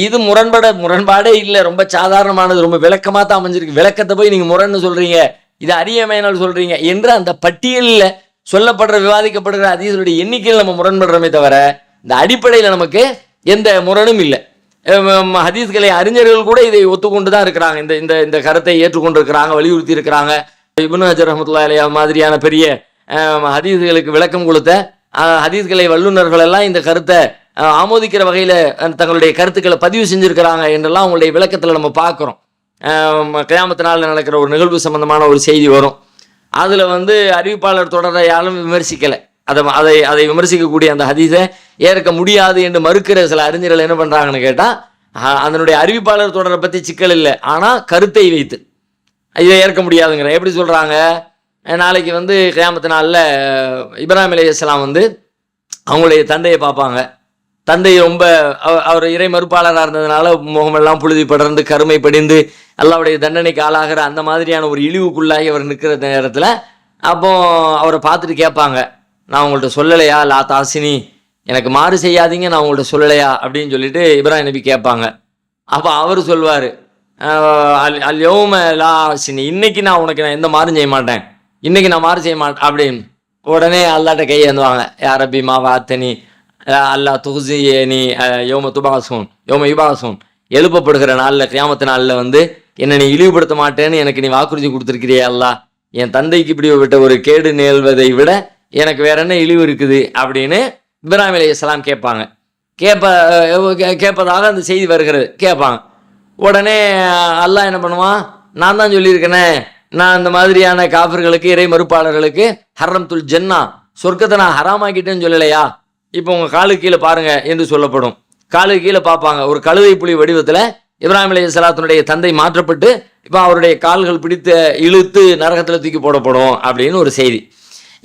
இது முரண்பாடே இல்லை, ரொம்ப சாதாரணமானது, ரொம்ப விளக்கமாக தான் அமைஞ்சிருக்கு. விளக்கத்தை போய் நீங்கள் முரண்னு சொல்கிறீங்க, இது அறியாமையினால் சொல்கிறீங்க என்று அந்த பட்டியலில் சொல்லப்படுற விவாதிக்கப்படுகிற ஹதீஸுடைய எண்ணிக்கையில் நம்ம முரண்படுறோமே தவிர இந்த அடிப்படையில் நமக்கு எந்த முரணும் இல்லை. ஹதீஸ்களை அறிஞர்கள் கூட இதை ஒத்துக்கொண்டு தான் இருக்கிறாங்க. இந்த கருத்தை ஏற்றுக்கொண்டு இருக்கிறாங்க, வலியுறுத்தி இருக்கிறாங்க. இப்னு ஹஜர் ரஹ்மத்துல்லாஹி அலைஹி மாதிரியான பெரிய ஹதீஸ்களுக்கு விளக்கம் கொடுத்த ஹதீஸ்களை வல்லுநர்கள் எல்லாம் இந்த கருத்தை ஆமோதிக்கிற வகையில் தங்களுடைய கருத்துக்களை பதிவு செஞ்சுருக்கிறாங்க என்றெல்லாம் அவங்களுடைய விளக்கத்தில் நம்ம பார்க்குறோம். கியாமத்து நாளில் நடக்கிற ஒரு நிகழ்வு சம்பந்தமான ஒரு செய்தி வரும். அதில் வந்து அறிவிப்பாளர் தொடரை யாரும் விமர்சிக்கலை. அதை விமர்சிக்கக்கூடிய அந்த ஹதீஸை ஏற்க முடியாது என்று மறுக்கிற சில அறிஞர்கள் என்ன பண்ணுறாங்கன்னு கேட்டால், அதனுடைய அறிவிப்பாளர் தொடரை பற்றி சிக்கல் இல்லை, ஆனால் கருத்தை வைத்து இதை ஏற்க முடியாதுங்கிற எப்படி சொல்கிறாங்க. நாளைக்கு வந்து கியாமத்து நாளில் இப்ராஹிம் அலைஹிஸ்ஸலாம் வந்து அவங்களுடைய தந்தையை பார்ப்பாங்க. தந்தை ரொம்ப அவர் இறை மறுப்பாளராக இருந்ததுனால முகமெல்லாம் புழுதி படர்ந்து கருமை படிந்து அல்லாஹ்வுடைய தண்டனைக்கு ஆளாகிற அந்த மாதிரியான ஒரு இழிவுக்குள்ளாகி அவர் நிற்கிற நேரத்தில் அப்போ அவரை பார்த்துட்டு கேட்பாங்க, நான் உங்கள்கிட்ட சொல்லலையா லா தாசினி, எனக்கு மாறு செய்யாதீங்க, நான் உங்கள்கிட்ட சொல்லலையா அப்படின்னு சொல்லிட்டு இப்ராஹிம் நபி கேட்பாங்க. அப்போ அவர் சொல்வார், அல் யௌம லா ஆசினி, இன்னைக்கு நான் எந்த மாறும் செய்ய மாட்டேன், இன்னைக்கு நான் மாறு செய்ய மாட்டேன் அப்படின்னு உடனே அல்லாட்ட கையேந்துவாங்க. யா ரப்பி மா வாத்தனி அல்லா துஹ்ஸியனி யௌம துபாஸூன் யௌம யுபாஸூன், எழுப்பப்படுகிற நாளில் கியாமத்து நாளில் வந்து என்னை நீ இழிவுபடுத்த மாட்டேன்னு எனக்கு நீ வாக்குறுதி கொடுத்துருக்கிறியே அல்லாஹ், என் தந்தைக்கு இப்படி விட்ட ஒரு கேடு நேர்வதை விட எனக்கு வேற என்ன இழிவு இருக்குது அப்படின்னு இப்ராஹிம் அலைஹிஸ்ஸலாம் கேட்பாங்க. கேட்பதாக அந்த செய்தி வருகிறது. கேட்பாங்க. உடனே அல்லாஹ் என்ன பண்ணுவான், நான் தான் சொல்லியிருக்கேனே, நான் இந்த மாதிரியான காஃபிர்களுக்கு இறை மறுப்பாளர்களுக்கு ஹர்ரம்துல் ஜன்னா, சொர்க்கத்தை நான் ஹராமாக்கிட்டேன்னு சொல்லலையா, இப்போ உங்கள் காலு கீழே பாருங்க என்று சொல்லப்படும். காலுக்கு கீழே பார்ப்பாங்க. ஒரு கழுதை புலி வடிவத்தில் இப்ராஹிம் அலைஹிஸ்ஸலாத்தினுடைய தந்தை மாற்றப்பட்டு இப்போ அவருடைய கால்கள் பிடித்து இழுத்து நரகத்தில் தூக்கி போடப்படும் அப்படின்னு ஒரு செய்தி.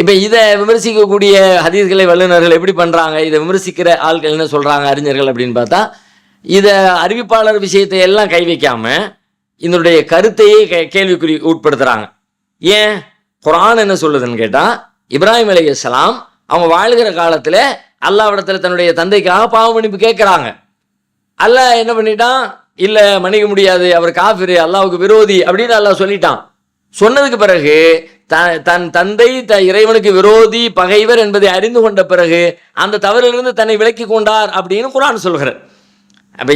இப்போ இதை விமர்சிக்கக்கூடிய ஹதீஸ்களை வல்லுநர்கள் எப்படி பண்ணுறாங்க, இதை விமர்சிக்கிற ஆட்கள் என்ன சொல்கிறாங்க அறிஞர்கள் அப்படின்னு பார்த்தா, இதை அறிவிப்பாளர் விஷயத்தை எல்லாம் கை வைக்காமல் இதனுடைய கருத்தையே கேள்விக்குறி உட்படுத்துகிறாங்க. ஏன் குர்ஆன் என்ன சொல்லுதுன்னு கேட்டால், இப்ராஹிம் அலைஹிஸ்ஸலாம் அவங்க வாழ்கிற காலத்தில் அல்லாஹ்விடத்தில் தன்னுடைய தந்தைக்காக பாவ மன்னிப்பு கேட்குறாங்க. அல்லாஹ் என்ன பண்ணிட்டான், இல்லை மன்னிக்க முடியாது, அவர் காஃபிரு, அல்லாஹ்வுக்கு விரோதி அப்படின்னு அல்லாஹ் சொல்லிட்டான். சொன்னதுக்கு பிறகு தன் தந்தை இறைவனுக்கு விரோதி பகைவர் என்பதை அறிந்து கொண்ட பிறகு அந்த தவறிலிருந்து தன்னை விலக்கி கொண்டார் அப்படின்னு குர்ஆன் சொல்கிறார். அப்போ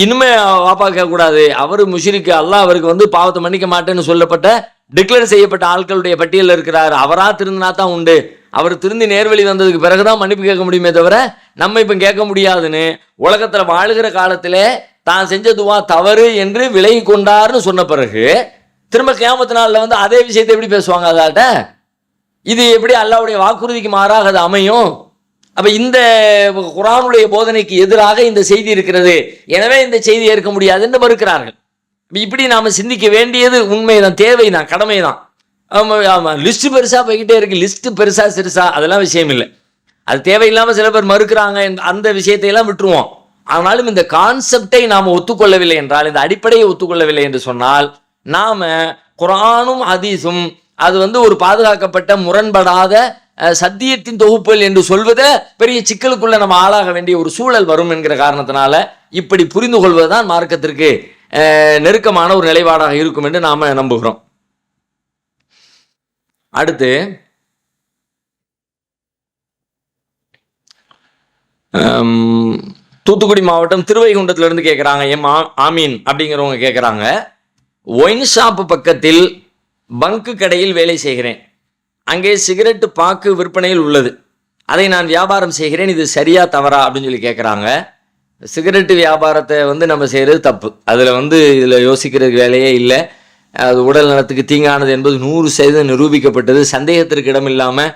இனிமே வாப்பா கேட்கக்கூடாது, அவர் முஷ்ரிக்கு, அல்லாஹ் அவருக்கு பாவத்தை மன்னிக்க மாட்டேன்னு சொல்லப்பட்ட டிக்ளேர் செய்யப்பட்ட ஆட்களுடைய பட்டியலில் இருக்கிறார். அவராக திருந்தினா தான் உண்டு, அவர் திருந்தி நேர்வழி வந்ததுக்கு பிறகுதான் மன்னிப்பு கேட்க முடியுமே தவிர நம்ம இப்போ கேட்க முடியாதுன்னு உலகத்தில் வாழுகிற காலத்தில் தான் செஞ்ச துவா தவறு என்று விலகி கொண்டார்னு சொன்ன பிறகு திரும்ப கியாமத்து நாளில் அதே விஷயத்தை எப்படி பேசுவாங்க? அதாட்ட இது எப்படி அல்லாஹ்வுடைய வாக்குறுதிக்கு மாறாக அது அமையும்? அப்போ இந்த குர்ஆனுடைய போதனைக்கு எதிராக இந்த செய்தி இருக்கிறது, எனவே இந்த செய்தி ஏற்க முடியாது என்று மறுக்கிறார்கள். இப்படி நாம் சிந்திக்க வேண்டியது உண்மைதான், தேவைதான், கடமை தான். ஆமாம், லிஸ்ட்டு பெருசாக போய்கிட்டே இருக்கு, லிஸ்ட்டு பெருசாக சிறுசா அதெல்லாம் விஷயம் இல்லை, அது தேவையில்லாமல் சில பேர் மறுக்கிறாங்க, அந்த விஷயத்தையெல்லாம் விட்டுருவோம். ஆனாலும் இந்த கான்செப்டை நாம் ஒத்துக்கொள்ளவில்லை என்றால், இந்த அடிப்படையை ஒத்துக்கொள்ளவில்லை என்று சொன்னால், நாம் குர்ஆனும் ஹதீஸும் அது ஒரு பாதுகாக்கப்பட்ட முரண்படாத சத்தியத்தின் தொகுப்புகள் என்று சொல்வதை பெரிய சிக்கலுக்குள்ள நம்ம ஆளாக வேண்டிய ஒரு சூழல் வரும் என்கிற காரணத்தினால இப்படி புரிந்து கொள்வதுதான் மார்க்கத்திற்கு நெருக்கமான ஒரு நிலைப்பாடாக இருக்கும் என்று நாம நம்புகிறோம். அடுத்து தூத்துக்குடி மாவட்டம் திருவைகுண்டத்திலிருந்து கேட்குறாங்க, ஆமீன் அப்படிங்கிறவங்க கேட்குறாங்க, ஒயின் ஷாப்பு பக்கத்தில் பங்கு கடையில் வேலை செய்கிறேன், அங்கே சிகரெட்டு பாக்கு விற்பனையில் உள்ளது, அதை நான் வியாபாரம் செய்கிறேன், இது சரியா தவறா அப்படின்னு சொல்லி கேட்குறாங்க. சிகரெட்டு வியாபாரத்தை நம்ம செய்கிறது தப்பு, அதில் இதில் யோசிக்கிறதுக்கு வேலையே இல்லை, அது உடல் நலத்துக்கு தீங்கானது என்பது 100% நிரூபிக்கப்பட்டது. சந்தேகத்திற்கு இடம் இல்லாமல்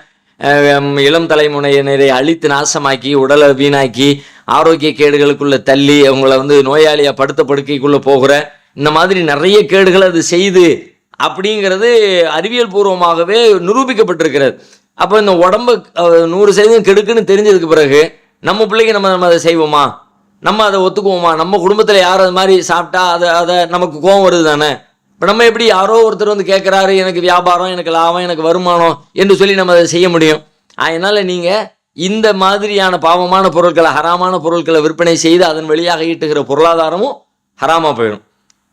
இளம் தலைமுறையினரை அழித்து நாசமாக்கி உடலை வீணாக்கி ஆரோக்கிய கேடுகளுக்குள்ளே தள்ளி அவங்கள நோயாளியாக படுத்த படுக்கைக்குள்ளே போகிற இந்த மாதிரி நிறைய கேடுகளை அது செய்து அப்படிங்கிறது அறிவியல் பூர்வமாகவே நிரூபிக்கப்பட்டிருக்கிறது. அப்போ இந்த உடம்பு 100% கெடுக்குன்னு தெரிஞ்சதுக்கு பிறகு நம்ம பிள்ளைக்கு நம்ம அதை செய்வோமா, நம்ம அதை ஒத்துக்குவோமா? நம்ம குடும்பத்தில் யார் அது மாதிரி சாப்பிட்டா அதை நமக்கு கோபம் வருது தானே. இப்போ நம்ம எப்படி யாரோ ஒருத்தர் கேட்குறாரு, எனக்கு வியாபாரம், எனக்கு லாபம், எனக்கு வருமானம் என்று சொல்லி நம்ம அதை செய்ய முடியும்? அதனால் நீங்கள் இந்த மாதிரியான பாவமான பொருட்களை, ஹராமான பொருட்களை விற்பனை செய்து அதன் வழியாக ஈட்டுகிற பொருளாதாரமும் ஹராமாக போயிடும்.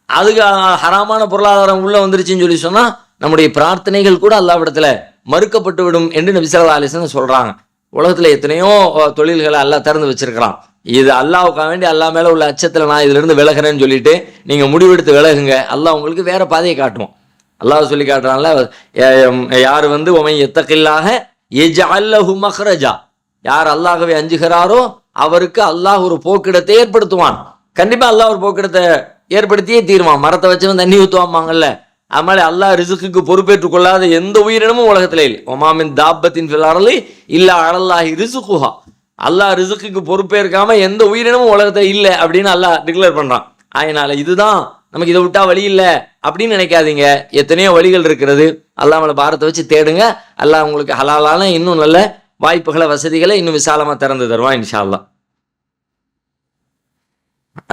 அதுக்கு ஹராமான பொருளாதாரம் உள்ளே வந்துருச்சுன்னு சொல்லி சொன்னால் நம்முடைய பிரார்த்தனைகள் கூட அல்லாஹ்விடத்தில் மறுக்கப்பட்டு விடும் என்று நபி ஸல்லல்லாஹு அலைஹி வஸல்லம் சொல்கிறாங்க. உலகத்தில் எத்தனையோ தொழில்களை அல்லாஹ் திறந்து வச்சிருக்கிறான். இது அல்லாஹ்வுக்காக வேண்டி அல்லாஹ் மேலே உள்ள அச்சத்தில் நான் இதிலிருந்து விலகிறேன்னு சொல்லிட்டு நீங்கள் முடிவெடுத்து விலகுங்க, அல்லாஹ் உங்களுக்கு வேற பாதையை காட்டுவோம். அல்லாஹ் சொல்லி காட்டுறான்ல, யார் உமை எத்தகில்லாஹ யஜ்அல் லஹு மக்ரஜா, யார் அல்லாஹ்வை அஞ்சுகிறாரோ அவருக்கு அல்லாஹ் ஒரு போக்கிடத்தை ஏற்படுத்துவான். கண்டிப்பாக அல்லாஹ் ஒரு போக்கிடத்தை ஏற்படுத்தியே தீருவான். மரத்தை வச்சவன் தண்ணி ஊற்றுவாம்பாங்கல்ல, அது மாதிரி அல்லாஹ் ரிசுக்குக்கு பொறுப்பேற்றுக் கொள்ளாத எந்த உயிரினமும் உலகத்தில் இல்லை. ஒமாமின் தாபத்தின் ஃபில் அர்லி இல்லா அலல்லாஹி ரிசுகுஹா, அல்லாஹ் ரிசுக்குக்கு பொறுப்பேற்காம எந்த உயிரினமும் உலகத்தில் இல்லை அப்படின்னு அல்லாஹ் டிக்ளேர் பண்ணுறான். அதனால இதுதான் நமக்கு, இதை விட்டா வழி இல்லை அப்படின்னு நினைக்காதீங்க. எத்தனையோ வழிகள் இருக்கிறது, அல்லாஹ் மேலே பாரத்தை வச்சு தேடுங்க. அல்லாஹ் உங்களுக்கு ஹலாலான இன்னும் நல்ல வாய்ப்புகளை, வசதிகளை இன்னும் விசாலமாக திறந்து தருவான் இன்ஷா அல்லாஹ்.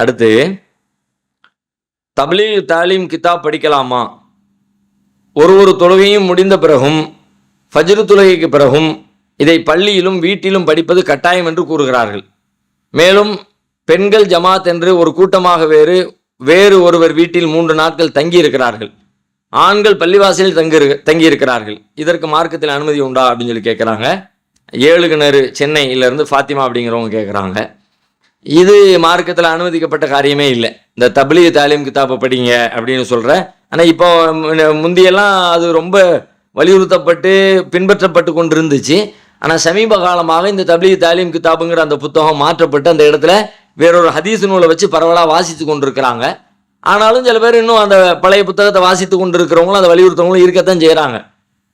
அடுத்து தப்லீக் தாலீம் கிதாப் படிக்கலாமா? ஒரு தொழுகையும் முடிந்த பிறகும் ஃபஜ்ரு தொழுகைக்கு பிறகும் இதை பள்ளியிலும் வீட்டிலும் படிப்பது கட்டாயம் என்று கூறுகிறார்கள். மேலும் பெண்கள் ஜமாத் என்று ஒரு கூட்டமாக வேறு ஒருவர் வீட்டில் 3 நாட்கள் தங்கி இருக்கிறார்கள், ஆண்கள் பள்ளிவாசலில் தங்கி இருக்கிறார்கள், இதற்கு மார்க்கத்தில் அனுமதி உண்டா அப்படின்னு சொல்லி கேட்குறாங்க. 7 கிணறு சென்னையிலேருந்து ஃபாத்திமா அப்படிங்கிறவங்க கேட்குறாங்க. இது மார்க்கத்தில் அனுமதிக்கப்பட்ட காரியமே இல்லை. இந்த தப்லீக் தாலீம் கிதாப்பை படிங்க அப்படின்னு சொல்கிறேன். ஆனால் இப்போ முந்தியெல்லாம் அது ரொம்ப வலியுறுத்தப்பட்டு பின்பற்றப்பட்டு கொண்டு இருந்துச்சு. ஆனால் சமீப காலமாக இந்த தப்லீக் தாலீம் கிதாபுங்கிற அந்த புத்தகம் மாற்றப்பட்டு அந்த இடத்துல வேறொரு ஹதீஸ் நூலை வச்சு பரவலாக வாசித்து கொண்டு இருக்கிறாங்க. ஆனாலும் சில பேர் இன்னும் அந்த பழைய புத்தகத்தை வாசித்து கொண்டு இருக்கிறவங்களும் அதை வலியுறுத்தவங்களும் இருக்கத்தான் செய்கிறாங்க.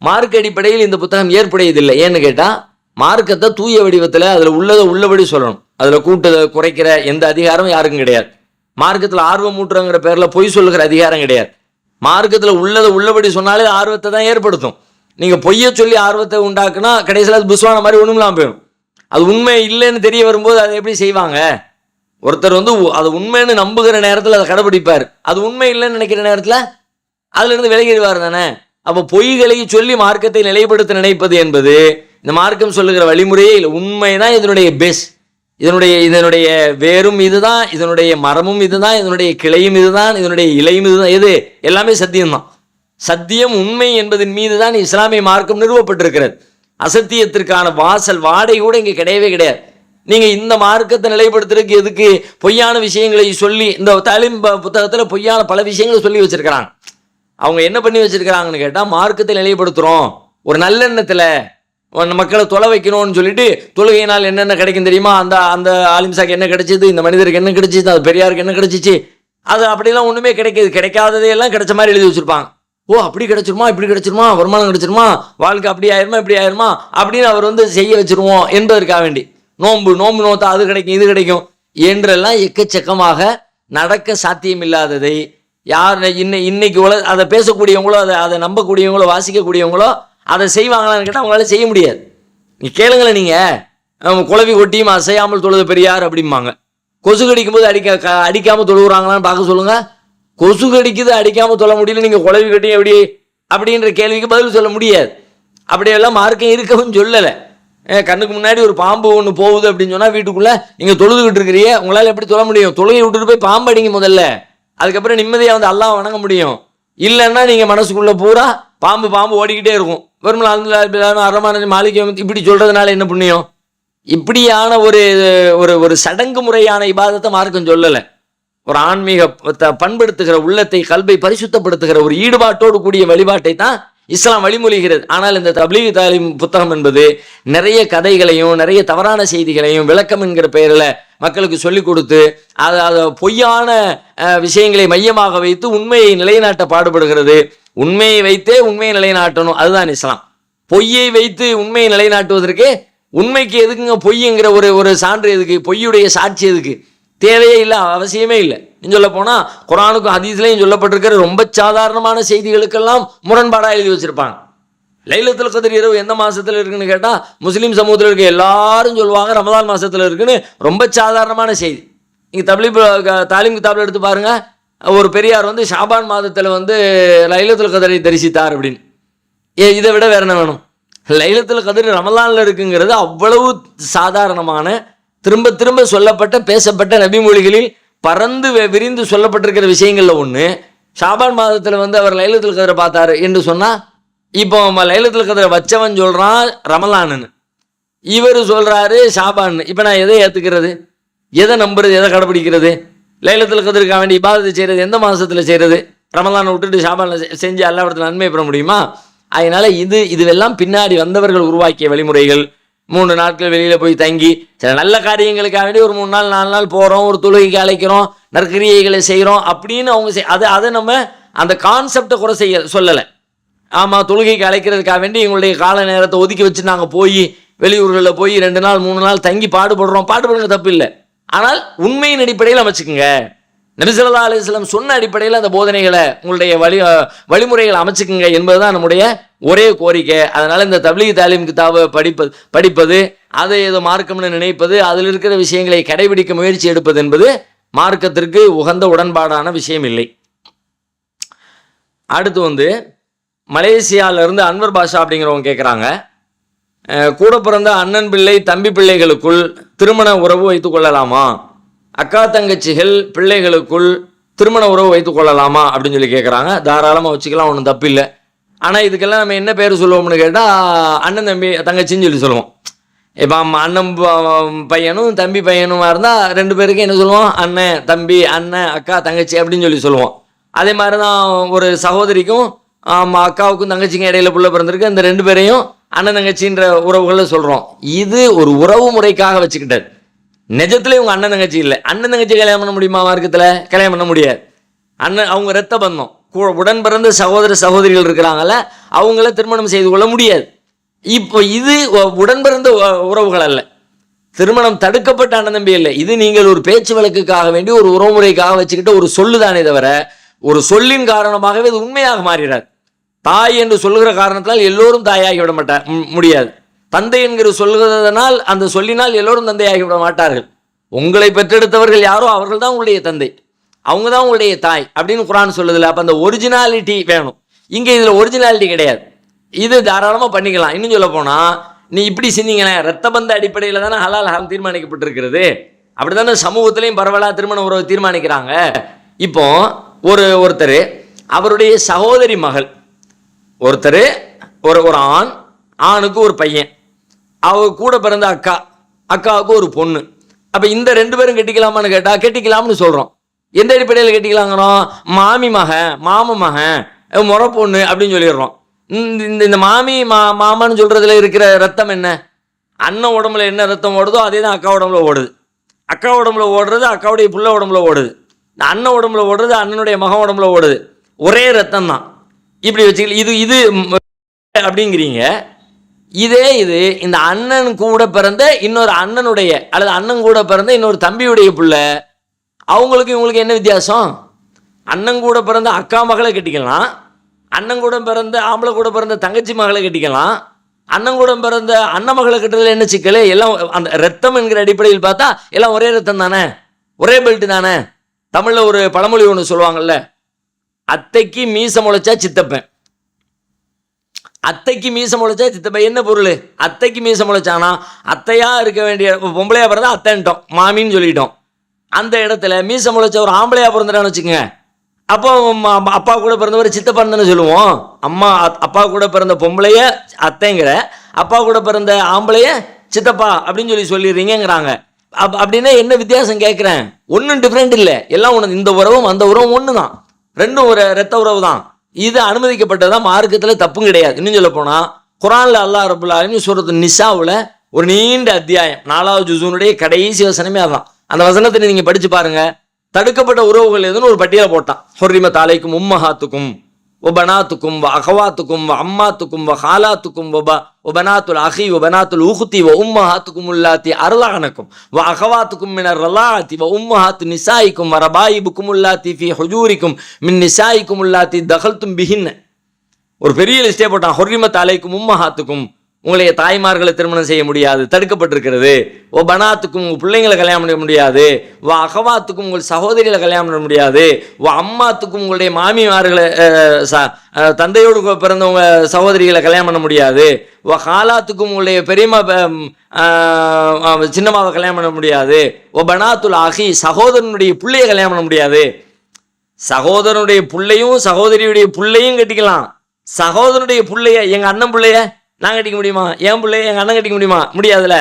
மார்க் அடிப்படையில் இந்த புத்தகம் ஏற்புடையதில்லை. ஏன்னு கேட்டால் மார்க்கத்தை தூய வடிவத்தில் அதில் உள்ளதை உள்ளபடி சொல்லணும். அதில் கூட்டுதை குறைக்கிற எந்த அதிகாரமும் யாருக்கும் கிடையாது. மார்க்கத்தில் ஆர்வம் ஊட்டுறங்கிற பேரில் பொய் சொல்லுகிற அதிகாரம் கிடையாது. மார்க்கத்தில் உள்ளதை உள்ளபடி சொன்னாலே ஆர்வத்தை தான் ஏற்படுத்தும். நீங்கள் பொய்யை சொல்லி ஆர்வத்தை உண்டாக்குனா கடைசியில் அது புஸ்வான மாதிரி ஒன்றும்லாம் போயிடும். அது உண்மை இல்லைன்னு தெரிய வரும்போது அதை எப்படி செய்வாங்க? ஒருத்தர் அது உண்மைன்னு நம்புகிற நேரத்தில் அதை கடைபிடிப்பார். அது உண்மை இல்லைன்னு நினைக்கிற நேரத்தில் அதுலேருந்து விலகிடுவார் தானே. அப்போ பொய்களை சொல்லி மார்க்கத்தை நிலைப்படுத்த நினைப்பது என்பது இந்த மார்க்கம் சொல்லுகிற வழிமுறையே இல்லை. உண்மைதான் இதனுடைய பேஸ். இதனுடைய வேரும் இதுதான், இதனுடைய மரமும் இதுதான், இதனுடைய கிளையும் இதுதான், இதனுடைய இலையும் இதுதான். எது எல்லாமே சத்தியம்தான். சத்தியம் உண்மை என்பதன் மீது தான் இஸ்லாமிய மார்க்கம் நிறுவப்பட்டிருக்கிறது. அசத்தியத்திற்கான வாசல் வாடகை கூட இங்கே கிடையவே கிடையாது. நீங்கள் இந்த மார்க்கத்தை நிலைப்படுத்துறதுக்கு எதுக்கு பொய்யான விஷயங்களை சொல்லி இந்த தாலீம் புத்தகத்தில் பொய்யான பல விஷயங்களை சொல்லி வச்சிருக்கிறாங்க. அவங்க என்ன பண்ணி வச்சிருக்கிறாங்கன்னு கேட்டால், மார்க்கத்தை நிலைப்படுத்துகிறோம் ஒரு நல்லெண்ணத்தில் மக்களை தொலை வைக்கணும்னு சொல்லிட்டு, தொழுகையினால் என்னென்ன கிடைக்கும் தெரியுமா, அந்த ஆலிம்சாக்கு என்ன கிடைச்சிது, இந்த மனிதருக்கு என்ன கிடைச்சிது, அது பெரியாருக்கு என்ன கிடைச்சிச்சு, அது அப்படிலாம் ஒன்றுமே கிடைக்கிது. கிடைக்காததையெல்லாம் கிடைச்ச மாதிரி எழுதி வச்சுருப்பாங்க. ஓ அப்படி கிடைச்சிருமா, இப்படி கிடைச்சிருமா, வருமானம் கிடைச்சிருமா, வாழ்க்கை அப்படி ஆயிருமா, இப்படி ஆயிருமா அப்படின்னு அவர் செய்ய வச்சிருவோம் என்பதற்காக வேண்டி நோன்பு நோத்தா அது கிடைக்கும் இது கிடைக்கும் என்றெல்லாம் எக்கச்சக்கமாக நடக்க சாத்தியம் இல்லாததை யார் இன்னைக்கு அதை பேசக்கூடியவங்களோ அதை நம்பக்கூடியவங்களோ வாசிக்கக்கூடியவங்களோ அதை செய்வாங்களான்னு கேட்டால் அவங்களால செய்ய முடியாது. நீ கேளுங்களேன், நீங்கள் குழவி கொட்டியும் அசையாமல் தொழுது பெரியார் அப்படிம்பாங்க. கொசு கடிக்கும் போது அடிக்காமல் தொழுகிறாங்களான்னு பார்க்க சொல்லுங்க. கொசு கடிக்குது அடிக்காமல் சொல்ல முடியல, நீங்கள் குழவி கட்டி எப்படி அப்படின்ற கேள்விக்கு பதில் சொல்ல முடியாது. அப்படியெல்லாம் மார்க்கம் இருக்கவும் சொல்லலை. கண்ணுக்கு முன்னாடி ஒரு பாம்பு ஒன்று போகுது அப்படின்னு சொன்னால் வீட்டுக்குள்ளே நீங்கள் தொழுதுகிட்டு இருக்கிறீங்க, உங்களால் எப்படி தொழ முடியும்? தொழுகை விட்டுட்டு போய் பாம்பு அடிங்க முதல்ல, அதுக்கப்புறம் நிம்மதியாக அல்லாஹ் வணங்க முடியும். இல்லைன்னா நீங்கள் மனசுக்குள்ளே பூரா பாம்பு ஓடிக்கிட்டே இருக்கும். வெறும் அரமான மாளிகை இப்படி சொல்கிறதுனால என்ன புண்ணியம்? இப்படியான ஒரு சடங்கு முறையான இபாதத்தை மார்க்கம் சொல்லலை. ஒரு ஆன்மீக பண்படுத்துகிற உள்ளத்தை கல்வை பரிசுத்தப்படுத்துகிற ஒரு ஈடுபாட்டோடு கூடிய வழிபாட்டை தான் இஸ்லாம் வழிமொழிகிறது. ஆனால் இந்த தப்லீக் தாலீம் புத்தகம் என்பது நிறைய கதைகளையும் நிறைய தவறான செய்திகளையும் விளக்கம் என்கிற பெயரில் மக்களுக்கு சொல்லிக் கொடுத்து அதை பொய்யான விஷயங்களை மையமாக வைத்து உண்மையை நிலைநாட்ட பாடுபடுகிறது. உண்மையை வைத்தே உண்மையை நிலைநாட்டணும், அதுதான் இஸ்லாம். பொய்யை வைத்து உண்மையை நிலைநாட்டுவதற்கு உண்மைக்கு எதுக்குங்க பொய்ங்கிற ஒரு சான்று எதுக்கு? பொய்யுடைய சாட்சி எதுக்கு? தேவையே இல்லை, அவசியமே இல்லை. சொல்ல போனால் குர்ஆனுக்கும் ஹதீஸ்லையும் சொல்லப்பட்டிருக்கிற ரொம்ப சாதாரணமான செய்திகளுக்கெல்லாம் முரண்பாடாக எழுதி வச்சிருப்பாங்க. லைலத்துல் கத்ர் இரவு எந்த மாதத்தில் இருக்குன்னு கேட்டால் முஸ்லீம் சமூகத்தில் இருக்க எல்லாரும் சொல்லுவாங்க ரமதான் மாதத்தில் இருக்குன்னு. ரொம்ப சாதாரணமான செய்தி. நீங்கள் தாலீம் கிதாபில் எடுத்து பாருங்கள். ஒரு பெரியார் ஷாபான் மாதத்தில் லைலத்துல் கத்ரை தரிசித்தார் அப்படின்னு. இதை விட வேற என்ன வேணும்? லைலத்துல் கத்ர் ரமலானில் இருக்குங்கிறது அவ்வளவு சாதாரணமான திரும்ப திரும்ப சொல்லப்பட்ட பேசப்பட்ட நபிமொழிகளில் பறந்து விரிந்து சொல்லப்பட்டிருக்கிற விஷயங்கள்ல ஒன்று. ஷாபான் மாதத்தில் அவர் லைலத்துல் கத்ரை பார்த்தாரு என்று சொன்னால், இப்போ லைலத்துல் கத்ரை வச்சவன் சொல்கிறான் ரமலான்னு, இவர் சொல்கிறாரு ஷாபான். இப்போ நான் எதை ஏற்றுக்கிறது, எதை நம்புறது, எதை கடைபிடிக்கிறது? லைலத்துல் கத்ருக்காக வேண்டி இபாதத்தை செய்கிறது எந்த மாதத்தில் செய்கிறது? ரமலானை விட்டுட்டு ஷாபானில் செஞ்சு எல்லா இடத்துல நன்மை பெற முடியுமா? அதனால் இதுவெல்லாம் பின்னாடி வந்தவர்கள் உருவாக்கிய வழிமுறைகள். 3 நாட்கள் வெளியில் போய் தங்கி சில நல்ல காரியங்களுக்காக வேண்டி ஒரு 3 நாள் 4 நாள் போகிறோம், ஒரு தொழுகைக்கு அழைக்கிறோம், நற்கிரியைகளை செய்கிறோம் அப்படின்னு அவங்க அதை நம்ம அந்த கான்செப்டை கூட சொல்லலை. ஆமாம், தொழுகைக்கு அழைக்கிறதுக்காக வேண்டி எங்களுடைய கால நேரத்தை ஒதுக்கி வச்சு நாங்கள் போய் வெளியூர்களில் போய் 2 நாள் 3 நாள் தங்கி பாடுபடுங்க, தப்பு இல்லை. ஆனால் உண்மையின் அடிப்படையில் அமைச்சுக்குங்க. நபி ஸல்லல்லாஹு அலைஹி வஸல்லம் சொன்ன அடிப்படையில் அந்த போதனைகளை உங்களுடைய வழிமுறைகளை அமைச்சுக்குங்க என்பதுதான் நம்முடைய ஒரே கோரிக்கை. அதனால் இந்த தப்லீக் தாலீம் கிதாபை படிப்பது, அதை ஏதோ மார்க்கம்னு நினைப்பது, அதில் இருக்கிற விஷயங்களை கடைபிடிக்க முயற்சி எடுப்பது என்பது மார்க்கத்திற்கு உகந்த உடன்பாடான விஷயம் இல்லை. அடுத்து மலேசியாவிலிருந்து அன்வர் பாஷா அப்படிங்கிறவங்க கேட்குறாங்க, கூட பிறந்த அண்ணன் பிள்ளை தம்பி பிள்ளைகளுக்குள் திருமண உறவு வைத்துக் கொள்ளலாமா? அக்கா தங்கச்சிகள் பிள்ளைகளுக்குள் திருமண உறவு வைத்துக் கொள்ளலாமா அப்படின்னு சொல்லி கேட்குறாங்க. தாராளமாக வச்சுக்கலாம், ஒன்றும் தப்பு இல்லை. ஆனால் இதுக்கெல்லாம் நம்ம என்ன பேர் சொல்லுவோம்னு கேட்டால் அண்ணன் தம்பி தங்கச்சின்னு சொல்லி சொல்லுவோம். இப்போ அண்ணன் பையனும் தம்பி பையனுமா இருந்தால் 2 பேருக்கு என்ன சொல்லுவோம்? அண்ணன் தம்பி, அண்ணன் அக்கா தங்கச்சி அப்படின்னு சொல்லி சொல்லுவோம். அதே மாதிரி தான் ஒரு சகோதரிக்கும் அக்காவுக்கும் தங்கச்சிக்கும் இடையில புள்ள பிறந்திருக்கு, அந்த 2 பேரையும் அண்ணன் தங்கச்சின்ற உறவுகளை சொல்கிறோம். இது ஒரு உறவு முறைக்காக வச்சுக்கிட்டது. நிஜத்துல இவங்க அண்ணன் தங்கச்சி இல்லை. அண்ணன் தங்கச்சி கல்யாணம் பண்ண முடியுமா? மார்க்கத்தில் கல்யாணம் பண்ண முடியாது. அண்ணன் அவங்க இரத்த பந்தம், உடன் பிறந்த சகோதர சகோதரிகள் இருக்கிறாங்கல்ல, அவங்கள திருமணம் செய்து கொள்ள முடியாது. இப்போ இது உடன்பிறந்த உறவுகள் அல்ல, திருமணம் தடுக்கப்பட்ட அண்ணன் தம்பி இல்லை. இது நீங்கள் ஒரு பேச்சு வழக்குக்காக வேண்டி ஒரு உறவுமுறைக்காக வச்சுக்கிட்ட ஒரு சொல்லுதானே தவிர ஒரு சொல்லின் காரணமாகவே இது உண்மையாக மாறிடாது. தாய் என்று சொல்லுகிற காரணத்தால் எல்லோரும் தாயாகி விட முடியாது. தந்தை என்கிற சொல்லுகிறதனால் அந்த சொல்லினால் எல்லோரும் தந்தையாகி விட மாட்டார்கள். உங்களை பெற்றெடுத்தவர்கள் யாரோ அவர்கள் தான் உங்களுடைய தந்தை, அவங்க தான் உங்களுடைய தாய் அப்படின்னு குர்ஆன் சொல்லுதில்ல. அப்போ அந்த ஒரிஜினாலிட்டி வேணும். இங்கே இதில் ஒரிஜினாலிட்டி கிடையாது. இது தாராளமாக பண்ணிக்கலாம். இன்னும் சொல்ல போனால், நீ இப்படி செஞ்சீங்களேன், ரத்த பந்த அடிப்படையில் தானே ஹலால் ஹராம் தீர்மானிக்கப்பட்டிருக்கிறது. அப்படி தானே சமூகத்திலையும் பரவலாக திருமண உறவை தீர்மானிக்கிறாங்க. இப்போ ஒருத்தர் அவருடைய சகோதரி மகள், ஒருத்தர் ஒரு ஆணுக்கு ஒரு பையன், அவ கூட பிறந்த அக்காவுக்கு ஒரு பொண்ணு. அப்போ இந்த 2 பேரும் கட்டிக்கலாமான்னு கேட்டால் கட்டிக்கலாம்னு சொல்கிறோம். எந்த அடிப்படையில் கட்டிக்கலாங்கிறோம்? மாமி மகன், மாம மகன், முறை பொண்ணு அப்படின்னு சொல்லிடுறோம். இந்த மாமி மாமான்னு சொல்கிறதுல இருக்கிற ரத்தம் என்ன? அண்ணன் உடம்புல என்ன ரத்தம் ஓடுதோ அதே தான் அக்கா உடம்புல ஓடுது. அக்கா உடம்புல ஓடுறது அக்காவுடைய புள்ள உடம்புல ஓடுது. இந்த அண்ணன் உடம்புல ஓடுறது அண்ணனுடைய மகன் உடம்புல ஓடுது. ஒரே ரத்தம் தான். இப்படி வச்சுக்கல. இது அப்படிங்கிறீங்க. இது இந்த அண்ணன் கூட பிறந்த இன்னொரு அண்ணனுடைய அல்லது அண்ணன் கூட பிறந்த இன்னொரு தம்பியுடைய புள்ள, அவங்களுக்கு இவங்களுக்கு என்ன வித்தியாசம்? அண்ணன் கூட பிறந்த அக்கா மகளை கட்டிக்கலாம், அண்ணன் கூட பிறந்த ஆம்பளை கூட பிறந்த தங்கச்சி மகளை கட்டிக்கலாம், அண்ணன் கூட பிறந்த அண்ணன் மகளை கட்டுறதுல என்ன சிக்கல்? எல்லாம் அந்த ரத்தம் என்கிற அடிப்படையில் பார்த்தா எல்லாம் ஒரே ரத்தம் தானே, ஒரே பெல்ட் தானே. தமிழில் ஒரு பழமொழி ஒன்று சொல்லுவாங்கல்ல, அத்தைக்கு மீச முளைச்சா சித்தப்பேன். அத்தைக்கு மீச முளைச்சா சித்தப்பேன் என்ன பொருள்? அத்தைக்கு மீச முளைச்சானா அத்தையா இருக்க வேண்டிய பொம்பளையா பிறந்தா அத்தைன்ட்டோம், மாமின்னு சொல்லிட்டோம். அந்த இடத்துல மீச முளைச்ச ஒரு ஆம்பளையா பிறந்துட்டான்னு வச்சுக்கோங்க, அப்போ அப்பா கூட பிறந்தவர் சித்தப்பான்னு தானே சொல்லுவோம். அப்பா கூட பிறந்த பொம்பளைய அத்தைங்கிற, அப்பா கூட பிறந்த ஆம்பளைய சித்தப்பா அப்படின்னு சொல்லிடுறீங்கிறாங்க. அப்படின்னா என்ன வித்தியாசம் கேட்குறேன்? ஒன்றும் டிஃப்ரெண்ட் இல்லை, எல்லாம் ஒன்று. இந்த உறவும் அந்த உறவும் ஒன்று தான், ரெண்டும் ஒரு இரத்த உறவு தான். இது அனுமதிக்கப்பட்டதான், மார்க்கத்தில் தப்பும் கிடையாது. இன்னும் சொல்ல போனால் குர்ஆன்ல அல்லாஹ் ரப்புல் ஆலமீன் சூரத்து நிசாவில் ஒரு நீண்ட அத்தியாயம் 4வது ஜுஸுனுடைய கடைசி வசனமே அதான். அந்த வசனத்தை நீங்கள் படித்து பாருங்க. தடுக்கப்பட்ட உறவுகள் எதுன்னு ஒரு பட்டியலை போட்டான். ஹுர்ரிமத் அலைக்கும் உம்மஹாத்துக்கும் வபனாத்துக்கும் வஅகவாத்துக்கும் வஅம்மாத்துக்கும் வஹாலாத்துக்கும் வபனாத்துல் அஹி வபனாத்துல் உஹ்தி வஉம்மஹாத்துக்கும் உல்லாத்தி அர்லஅனக்கும் வஅகவாத்துக்கும் மினர் ரலாஅத்தி வஉம்மஹாத்து நிசாயிக்கும் வரபாயிபுக்கும் உல்லாத்தி ஃபீ ஹுஜூரிக்கும் மின் நிசாயிக்கும் உல்லாத்தி தகல்தும் பிஹின்ன. ஒரு பெரிய லிஸ்டே போட்டான். ஹுர்ரிமத் அலைக்கும் உம்மஹாத்துக்கும், உங்களுடைய தாய்மார்களை திருமணம் செய்ய முடியாது, தடுக்கப்பட்டிருக்கிறது. ஓ பனாத்துக்கும், உங்கள் பிள்ளைங்களை கல்யாணம் பண்ண முடியாது. வா அகவாத்துக்கும், உங்கள் சகோதரிகளை கல்யாணம் பண்ண முடியாது. வா அம்மாத்துக்கும், உங்களுடைய மாமிமார்களை தந்தையோடு பிறந்தவங்க சகோதரிகளை கல்யாணம் பண்ண முடியாது. வா ஹாலாத்துக்கும், உங்களுடைய பெரியம்மா சின்னம்மாவை கல்யாணம் பண்ண முடியாது. ஓ பனாத்துல் ஆகி, சகோதரனுடைய பிள்ளையை கல்யாணம் பண்ண முடியாது. சகோதரனுடைய பிள்ளையும் சகோதரியுடைய பிள்ளையும் கட்டிக்கலாம். சகோதரனுடைய பிள்ளைய, எங்கள் அண்ணன் பிள்ளைய நான் கட்டிக்க முடியுமா? என் பிள்ளைய எங்கள் அண்ணன் கட்டிக்க முடியுமா? முடியாதுல.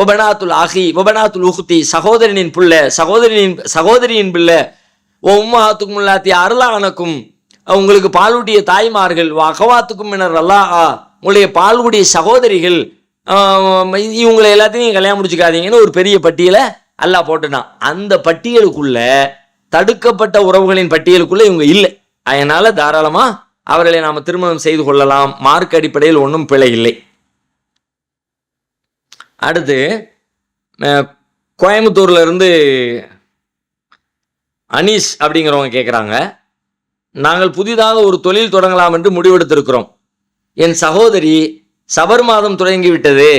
ஒபனாத்துல் ஆஹி ஒபனாத்துல் உஹ்தி, சகோதரனின் பிள்ளை சகோதரியின் பிள்ளை. ஓ உம்மஹாத்துக்கும் உல்லாத்தி அர்லஅனக்கும், உங்களுக்கு பாலூட்டிய தாய்மார்கள். அகவாத்துக்கும் மினர் ரலாஅ, உங்களுடைய பால்குடிய சகோதரிகள். இவங்களை எல்லாத்தையும் கல்யாணம் முடிச்சுக்காதீங்கன்னு ஒரு பெரிய பட்டியலை அல்லாஹ் போட்டுட்டான். அந்த பட்டியலுக்குள்ள, தடுக்கப்பட்ட உறவுகளின் பட்டியலுக்குள்ள இவங்க இல்லை. அதனால தாராளமா அவர்களை நாம் திருமணம் செய்து கொள்ளலாம். மார்க் அடிப்படையில் ஒன்றும் பிழை இல்லை. அடுத்து கோயம்புத்தூர்ல இருந்து அனீஸ் அப்படிங்கிறவங்க கேட்குறாங்க, நாங்கள் புதிதாக ஒரு தொழில் தொடங்கலாம் என்று முடிவெடுத்திருக்கிறோம். என் சகோதரி சபர் மாதம் தொடங்கிவிட்டது,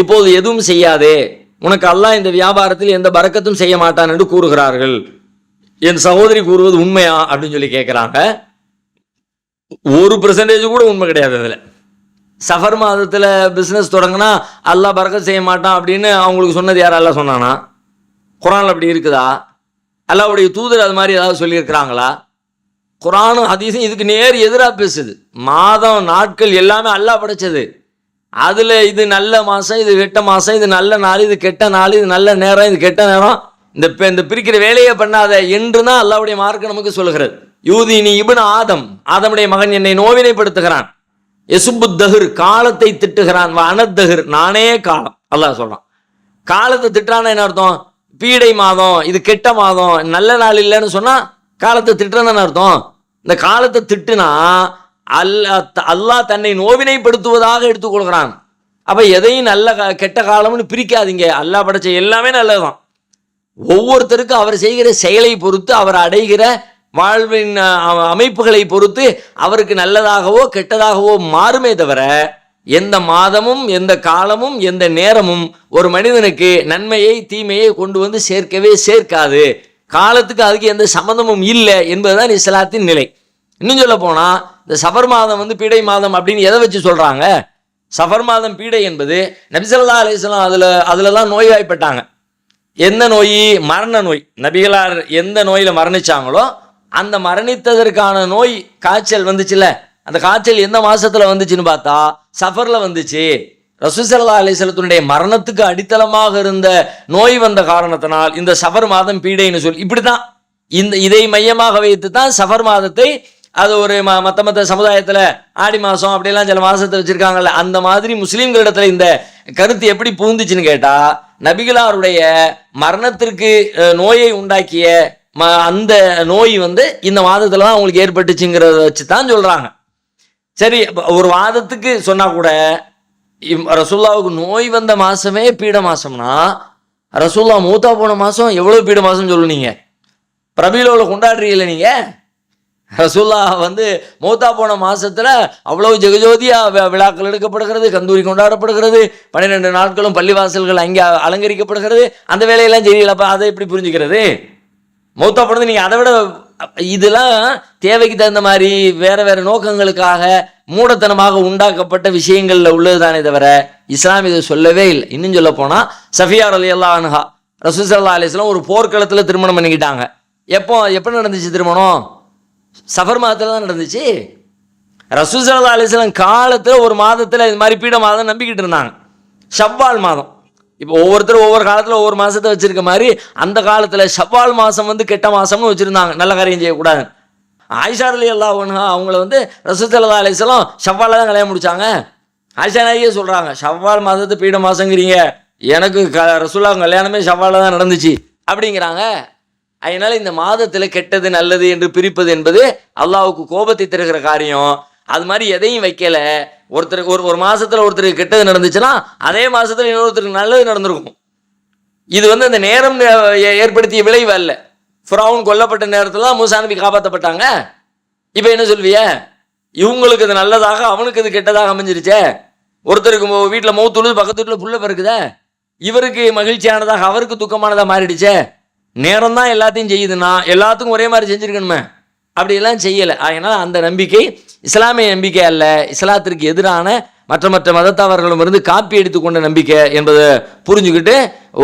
இப்போது எதுவும் செய்யாதே, உனக்கு அல்லாஹ் இந்த வியாபாரத்தில் எந்த பரக்கத்தும் செய்ய மாட்டான் என்று கூறுகிறார்கள். என் சகோதரி கூறுவது உண்மையா அப்படின்னு சொல்லி கேட்குறாங்க. 1% கூட உண்மை கிடையாது. அதில் சஃபர் மாதத்தில் பிஸ்னஸ் தொடங்கினா அல்லாஹ் பரக்கத் செய்ய மாட்டான் அப்படின்னு அவங்களுக்கு சொன்னது யார்? அல்லாஹ் சொன்னானா? குர்ஆனில் அப்படி இருக்குதா? அல்லாஹ்வுடைய தூதர் அது மாதிரி ஏதாவது சொல்லியிருக்கிறாங்களா? குர்ஆனும் ஹதீஸும் இதுக்கு நேர் எதிராக பேசுது. மாதம் நாட்கள் எல்லாமே அல்லாஹ் படைச்சது. அதில் இது நல்ல மாதம், இது கெட்ட மாதம், இது நல்ல நாள், இது கெட்ட நாள், இது நல்ல நேரம், இது கெட்ட நேரம், இந்த பிரிக்கிற வேலையை பண்ணாத என்று தான் அல்லாஹ்வுடைய மார்க்கம் நமக்கு சொல்கிறது. யூதினி இப்னு ஆதமுடைய மகன் என்னை நோவினைப்படுத்துகிறான். எசுபுத்தஹர், காலத்தை திட்டுகிறான். அனத்தஹர், நானே காலம். அல்லாஹ் சொல்றான். காலத்தை திட்டுறான்னா என்ன அர்த்தம்? பீடை மாதம், இது கெட்ட மாதம், நல்ல நாள் இல்லைன்னு சொன்னா காலத்தை திட்டுறான்னு அர்த்தம். இந்த காலத்தை திட்டுனா அல்லாஹ் தன்னை நோவினைப்படுத்துவதாக எடுத்துக்கொள்கிறான். அப்போ எதையும் நல்ல கெட்ட காலம்னு பிரிக்காதீங்க. அல்லாஹ் படைச்ச எல்லாமே நல்லதுதான். ஒவ்வொருத்தருக்கும் அவர் செய்கிற செயலை பொறுத்து, அவர் அடைகிற வாழ்வின் அமைப்புகளை பொறுத்து அவருக்கு நல்லதாகவோ கெட்டதாகவோ மாறுமே தவிர, எந்த மாதமும் எந்த காலமும் எந்த நேரமும் ஒரு மனிதனுக்கு நன்மையை தீமையை கொண்டு வந்து சேர்க்கவே சேர்க்காது. காலத்துக்கு அதுக்கு எந்த சம்பந்தமும் இல்லை என்பதுதான் இஸ்லாத்தின் நிலை. இன்னும் சொல்ல போனா, இந்த சஃபர் மாதம் பீடை மாதம் அப்படின்னு எதை வச்சு சொல்றாங்க? சஃபர் மாதம் பீடை என்பது நபி ஸல்லல்லாஹு அலைஹி வஸல்லம் அதுலலாம் நோய்வாய்ப்பட்டாங்க. எந்த நோய்? மரண நோய். நபிகளார் எந்த நோயில மரணிச்சாங்களோ அந்த மரணித்ததற்கான நோய் காய்ச்சல் வந்துச்சுல்ல, அந்த காய்ச்சல் எந்த மாசத்துல வந்துச்சுன்னு பார்த்தா சஃபர்ல வந்துச்சு. ரசூல் ஸல்லல்லாஹு அலைஹி வஸல்லத்துடைய மரணத்துக்கு அடித்தளமாக இருந்த நோய் வந்த காரணத்தினால் இந்த சஃபர் மாதம் பீடைன்னு சொல்லி இப்படிதான் இதை மையமாக வைத்து தான் சஃபர் மாதத்தை அது ஒரு மற்ற சமுதாயத்தில் ஆடி மாதம் அப்படிலாம் சில மாதத்தை வச்சுருக்காங்கல்ல, அந்த மாதிரி முஸ்லீம்களிடத்தில் இந்த கருத்து எப்படி புகுந்துச்சுன்னு கேட்டால், நபிகளாருடைய மரணத்திற்கு நோயை உண்டாக்கிய அந்த நோய் இந்த மாதத்தில் தான் அவங்களுக்கு ஏற்பட்டுச்சுங்கிறத வச்சு தான் சொல்கிறாங்க. சரி, ஒரு வாதத்துக்கு சொன்னால் கூட ரசூல்லாவுக்கு நோய் வந்த மாதமே பீட மாதம்னா, ரசூல்லா மூத்தா போன மாதம் எவ்வளோ பீட மாதம் சொல்லுனீங்க? பிரபீலோவில் கொண்டாடுறீங்கள நீங்கள்? ரசூல்லா மௌத்தா போன மாசத்துல அவ்வளவு ஜெகஜோதியா விழாக்கள் எடுக்கப்படுகிறது, கந்தூரி கொண்டாடப்படுகிறது, 12 நாட்களும் பள்ளிவாசல்கள் அங்கே அலங்கரிக்கப்படுகிறது. அந்த வேலையெல்லாம் தெரியல. அப்ப அதை எப்படி புரிஞ்சுக்கிறது? மௌத்தா போனது நீங்க அதை விட இதெல்லாம் தேவைக்கு தகுந்த மாதிரி வேற வேற நோக்கங்களுக்காக மூடத்தனமாக உண்டாக்கப்பட்ட விஷயங்கள்ல உள்ளதுதானே தவிர இஸ்லாம் இதை சொல்லவே இல்லை. இன்னும் சொல்ல போனா சஃபியா ரலியல்லாஹு அன்ஹா ரசூல் ஸல்லல்லாஹு அலைஹி வஸல்லம் ஒரு போர்க்களத்துல திருமணம் பண்ணிக்கிட்டாங்க. எப்போ நடந்துச்சு திருமணம்? சஃபர் மாதத்தில் தான் நடந்துச்சு. ரசூல் ஸல்லல்லாஹு அலைஹி வஸல்லம் காலத்தில் ஒரு மாதத்தில் இது மாதிரி பீட மாதம் நம்பிக்கிட்டு இருந்தாங்க, ஷவ்வால் மாதம். இப்போ ஒவ்வொருத்தரும் ஒவ்வொரு காலத்தில் ஒவ்வொரு மாதத்தை வச்சிருக்க மாதிரி அந்த காலத்தில் ஷவ்வால் மாதம் கெட்ட மாதம்னு வச்சுருந்தாங்க, நல்ல காரியம் செய்யக்கூடாது. ஆயிஷா ரலியல்லாஹு அன்ஹா அவங்கள ரசூல் ஸல்லல்லாஹு அலைஹி வஸல்லம் ஷவ்வாலில் தான் கல்யாணம் முடிச்சாங்க. ஆயிஷா நாயே சொல்கிறாங்க, ஷவ்வால் மாதத்தை பீட மாதங்கிறீங்க, எனக்கு ரசூல்லா கல்யாணமே ஷவ்வாலில் தான் நடந்துச்சு அப்படிங்கிறாங்க. அதனால இந்த மாதத்தில் கெட்டது நல்லது என்று பிரிப்பது என்பது அல்லாஹ்வுக்கு கோபத்தை தருகிற காரியம். அது மாதிரி எதையும் வைக்கல. ஒருத்தருக்கு ஒரு மாசத்துல ஒருத்தருக்கு கெட்டது நடந்துச்சுன்னா அதே மாசத்துல இன்னொருத்தருக்கு நல்லது நடந்திருக்கும். இது அந்த நேரம் ஏற்படுத்திய விளைவு அல்ல. ஃபிரௌன் கொல்லப்பட்ட நேரத்துல தான் மூசா நபி காப்பாற்றப்பட்டாங்க. இப்போ என்ன சொல்விய? இவங்களுக்கு இது நல்லதாக அவனுக்கு இது கெட்டதாக அமைஞ்சிருச்சே. ஒருத்தருக்கு வீட்டில் மௌத்துழுது பக்கத்து வீட்டில் புள்ள பிறக்குதே, இவருக்கு மகிழ்ச்சியானதாக அவருக்கு துக்கமானதாக மாறிடுச்சே. நேரம் தான் எல்லாத்தையும் செய்யுதுன்னா எல்லாத்துக்கும் ஒரே மாதிரி செஞ்சுருக்கணுமே, அப்படியெல்லாம் செய்யலை. அதனால் அந்த நம்பிக்கை இஸ்லாமிய நம்பிக்கை அல்ல, இஸ்லாத்திற்கு எதிரான மற்ற மதத்தவர்களும் இருந்து காப்பி எடுத்துக்கொண்ட நம்பிக்கை என்பதை புரிஞ்சுக்கிட்டு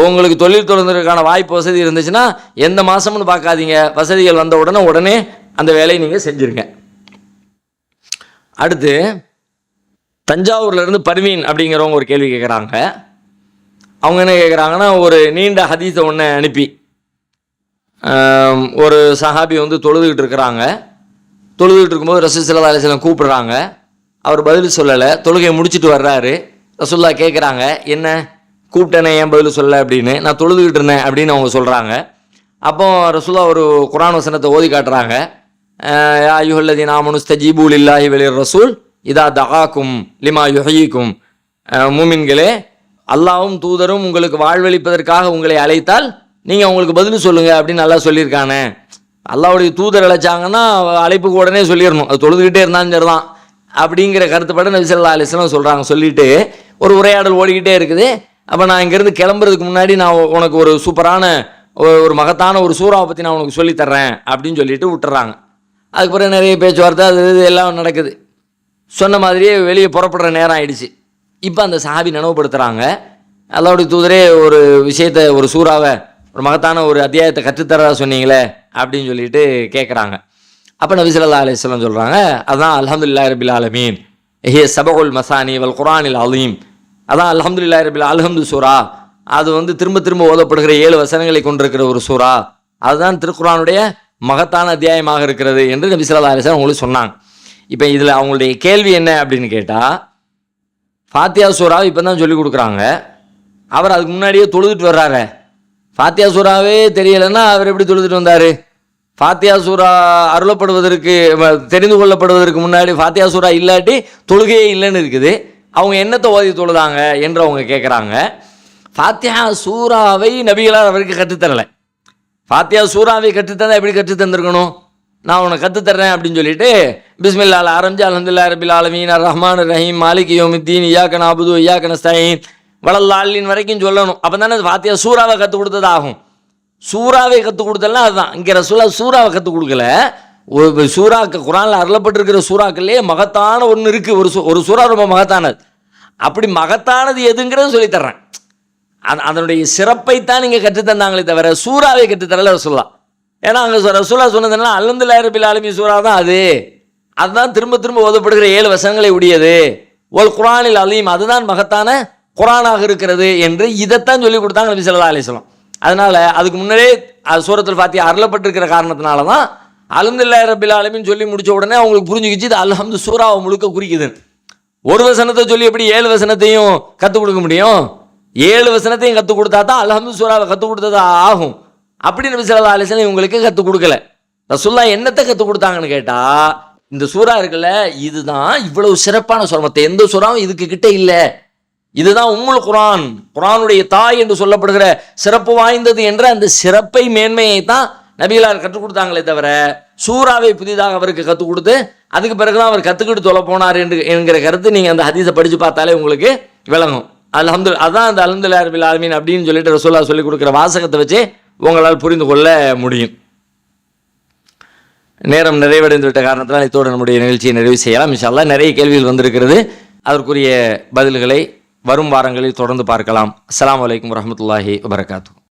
உங்களுக்கு தொழில் தொடர்ந்ததற்கான வாய்ப்பு வசதி இருந்துச்சுன்னா எந்த மாதம்னு பார்க்காதீங்க, வசதிகள் வந்த உடனே அந்த வேலையை நீங்கள் செஞ்சுருங்க. அடுத்து தஞ்சாவூர்லேருந்து பர்வீன் அப்படிங்கிறவங்க ஒரு கேள்வி கேட்குறாங்க. அவங்க என்ன கேட்குறாங்கன்னா, ஒரு நீண்ட ஹதீஸை ஒன்று அனுப்பி ஒரு சஹாபி தொழுதுகிட்டு இருக்கிறாங்க. தொழுதுகிட்டு இருக்கும்போது ரசூல் ஸல்லல்லாஹு அலைஹி வஸல்லம் கூப்பிடுறாங்க. அவர் பதில் சொல்லலை. தொழுகையை முடிச்சுட்டு வர்றாரு. ரசூலுல்லாஹ் கேட்குறாங்க, என்ன கூப்பிட்டேனே ஏன் பதில் சொல்லலை அப்படின்னு. நான் தொழுதுகிட்டு இருந்தேன் அப்படின்னு அவங்க சொல்கிறாங்க. அப்போ ரசூலுல்லாஹ் ஒரு குர்ஆன் வசனத்தை ஓதி காட்டுறாங்க. யா அய்யுஹல்லதீன ஆமனு ஸ்தஜீபு லில்லாஹி வலிர் ரசூல் இதா தகாக்கும் லிமா யுஹ்யீக்கும். மூமின்களே, அல்லாஹ்வும் தூதரும் உங்களுக்கு வாழ்வளிப்பதற்காக உங்களை அழைத்தால் நீங்கள் அவங்களுக்கு பதில் சொல்லுங்கள் அப்படின்னு நல்லா சொல்லியிருக்கானே. அல்லாஹ்வுடைய தூதர் அழைச்சாங்கன்னா அழைப்புக்கு உடனே சொல்லிடணும், அது தொழுதுகிட்டே இருந்தாலும் சரிதான் அப்படிங்கிற கருத்துப்பட நபி ஸல்லல்லாஹு அலைஹி வஸல்லம் சொல்கிறாங்க. சொல்லிட்டு ஒரு உரையாடல் ஓடிக்கிட்டே இருக்குது. அப்போ நான் இங்கேருந்து கிளம்புறதுக்கு முன்னாடி நான் உனக்கு ஒரு சூப்பரான ஒரு மகத்தான ஒரு சூறாவை பற்றி நான் உனக்கு சொல்லித்தர்றேன் அப்படின்னு சொல்லிட்டு விட்டுறாங்க. அதுக்கப்புறம் நிறைய பேச்சுவார்த்தை அது எல்லாம் நடக்குது. சொன்ன மாதிரியே வெளியே புறப்படுற நேரம் ஆயிடுச்சு. இப்போ அந்த சஹாபி நினைவுபடுத்துகிறாங்க, அல்லாஹ்வுடைய தூதரே ஒரு விஷயத்தை ஒரு சூறாவை ஒரு மகத்தான ஒரு அத்தியாயத்தை கற்றுத்தரதா சொன்னீங்களே அப்படின்னு சொல்லிட்டு கேட்குறாங்க. அப்போ நபி ஸல்லல்லாஹு அலைஹி வஸல்லம் சொல்கிறாங்க, அதான் அல்ஹம்துலில்லாஹி ரபில் ஆலமீன் ஹிய சபகுல் மசானி வல் குர்ஆனில் அலீம். அதான் அல்ஹம்துலில்லாஹி ரபில் அல்ஹம்து சூரா. அது திரும்ப திரும்ப ஓதப்படுகிற 7 வசனங்களை கொண்டிருக்கிற ஒரு சூரா. அதுதான் திருக்குர்ஆனுடைய மகத்தான அத்தியாயமாக இருக்கிறது என்று நபி ஸல்லல்லாஹு அலைஹி வஸல்லம் உங்களுக்கு சொன்னாங்க. இப்போ இதில் அவங்களுடைய கேள்வி என்ன அப்படின்னு கேட்டால், ஃபாத்தியா சூறாவை இப்போ தான் சொல்லிக் கொடுக்குறாங்க, அவர் அதுக்கு முன்னாடியே தொழுதுட்டு வர்றாரு. ஃபாத்தியா சூறாவே தெரியலைன்னா அவர் எப்படி தொழுதுட்டு வந்தார்? ஃபாத்தியா சூறா அருளப்படுவதற்கு தெரிந்து கொள்ளப்படுவதற்கு முன்னாடி ஃபாத்தியா சூறா இல்லாட்டி தொழுகையே இல்லைன்னு இருக்குது. அவங்க என்னத்தை ஓதி தொழுதாங்க என்று அவங்க கேட்குறாங்க. ஃபாத்திஹா சூராவை நபிகளார் அவருக்கு கற்றுத்தரலை. ஃபாத்திஹா சூராவை கற்றுத்தந்தா எப்படி கற்றுத்தந்திருக்கணும்? நான் உனக்கு கற்றுத்தர்றேன் அப்படின்னு சொல்லிட்டு பிஸ்மில்லாஹ் ஆரம்பிச்சு அல்ஹம்துலில்லாஹி ரப்பில் ஆலமீன் அர்-ரஹ்மான் அர்-ரஹீம் மாலிகி யௌமித்தீன் இய்யாக நஅபுது வ இய்யாக நஸ்தஈன் வலல்லாலின் வரைக்கும் சொல்லணும். அப்போ தானே ஃபாத்திஹா சூராவை கற்றுக் கொடுத்தது ஆகும். சூறாவை கற்றுக் கொடுத்தலாம் அதுதான். இங்கே ரசூலுல்லாஹ் சூறாவை கற்றுக் கொடுக்கல. ஒரு சூறாக்கு குர்ஆனில் அருளப்பட்டிருக்கிற சூறாக்கள்லேயே மகத்தான ஒன்று இருக்குது. ஒரு சூறா ரொம்ப மகத்தானது. அப்படி மகத்தானது எதுங்கிறது சொல்லித்தர்றேன். அதனுடைய சிறப்பைத்தான் நீங்கள் கற்றுத்தந்தாங்களே தவிர சூறாவை கற்றுத்தரல ரசூலுல்லாஹ். ஏன்னா அங்கே ரசூலுல்லாஹ் சொன்னதுனால அல்ஹம்துலில்லாஹி ரப்பில் ஆலமீன் சூறா தான் அதுதான் திரும்ப திரும்ப ஓதப்படுகிற 7 வசனங்களை உடையது. ஒல் குர்ஆனில் அலீம், அதுதான் மகத்தான குர்ஆனாக இருக்கிறது என்று இதைத்தான் சொல்லி கொடுத்தாங்க நபி ஸல்லல்லாஹு அலைஹி வஸல்லம். அதனால அதுக்கு முன்னரே சூரத்துல் ஃபாத்திஹா அருளப்பட்டிருக்கிற காரணத்தினால தான் அல்ஹம்துலில்லாஹி ரப்பில் ஆலமீன் சொல்லி முடிச்ச உடனே அவங்களுக்கு புரிஞ்சுக்கிச்சு இது அல்ஹம்து சூறாவை முழுக்க குறிக்குதுன்னு. ஒரு வசனத்தை சொல்லி எப்படி 7 வசனத்தையும் கற்றுக் கொடுக்க முடியும்? 7 வசனத்தையும் கற்றுக் கொடுத்தா தான் அல்ஹம்து சூறாவை கற்றுக் கொடுத்ததா ஆகும். அப்படி நபி ஸல்லல்லாஹு அலைஹி வஸல்லம் இவங்களுக்கு கற்றுக் கொடுக்கல. ரசூலுல்லாஹ் என்னத்தை கற்றுக் கொடுத்தாங்கன்னு கேட்டால், இந்த சூறா இருக்குல்ல, இதுதான் இவ்வளவு சிறப்பான சூறா, மற்ற எந்த சூறாவும் இதுக்கு கிட்ட இல்லை, இதுதான் உம்முல் குர்ஆன், குர்ஆனுடைய தாய் என்று சொல்லப்படுகிற சிறப்பு வாய்ந்தது என்ற அந்த சிறப்பை மேன்மையை தான் நபிகளார் கற்றுக் கொடுத்தாங்களே தவிர சூறாவை புதிதாக அவருக்கு கற்றுக் கொடுத்து அதுக்கு பிறகுதான் அவர் கற்றுக்கிட்டு தொலை போனார் என்கிற கருத்து நீங்கள் அந்த ஹதீஸை படித்து பார்த்தாலே உங்களுக்கு விளங்கும். அதான் அந்த அல்ஹம்துலில்லாஹி ரப்பில் ஆலமீன் அப்படின்னு சொல்லிட்டு ரசூலுல்லாஹ் சொல்லிக் கொடுக்குற வாசகத்தை வச்சு உங்களால் புரிந்து கொள்ள முடியும். நேரம் நிறைவடைந்து விட்ட காரணத்தினால் இத்தோடு நம்முடைய நிகழ்ச்சியை நிறைவு செய்யலாம். இன்ஷா அல்லாஹ் நிறைய கேள்விகள் வந்திருக்கிறது. அதற்குரிய பதில்களை வரும் வாரங்களில் தொடர்ந்து பார்க்கலாம். அஸ்ஸலாமு அலைக்கும் வரஹ்மத்துல்லாஹி வபரகாத்துஹு.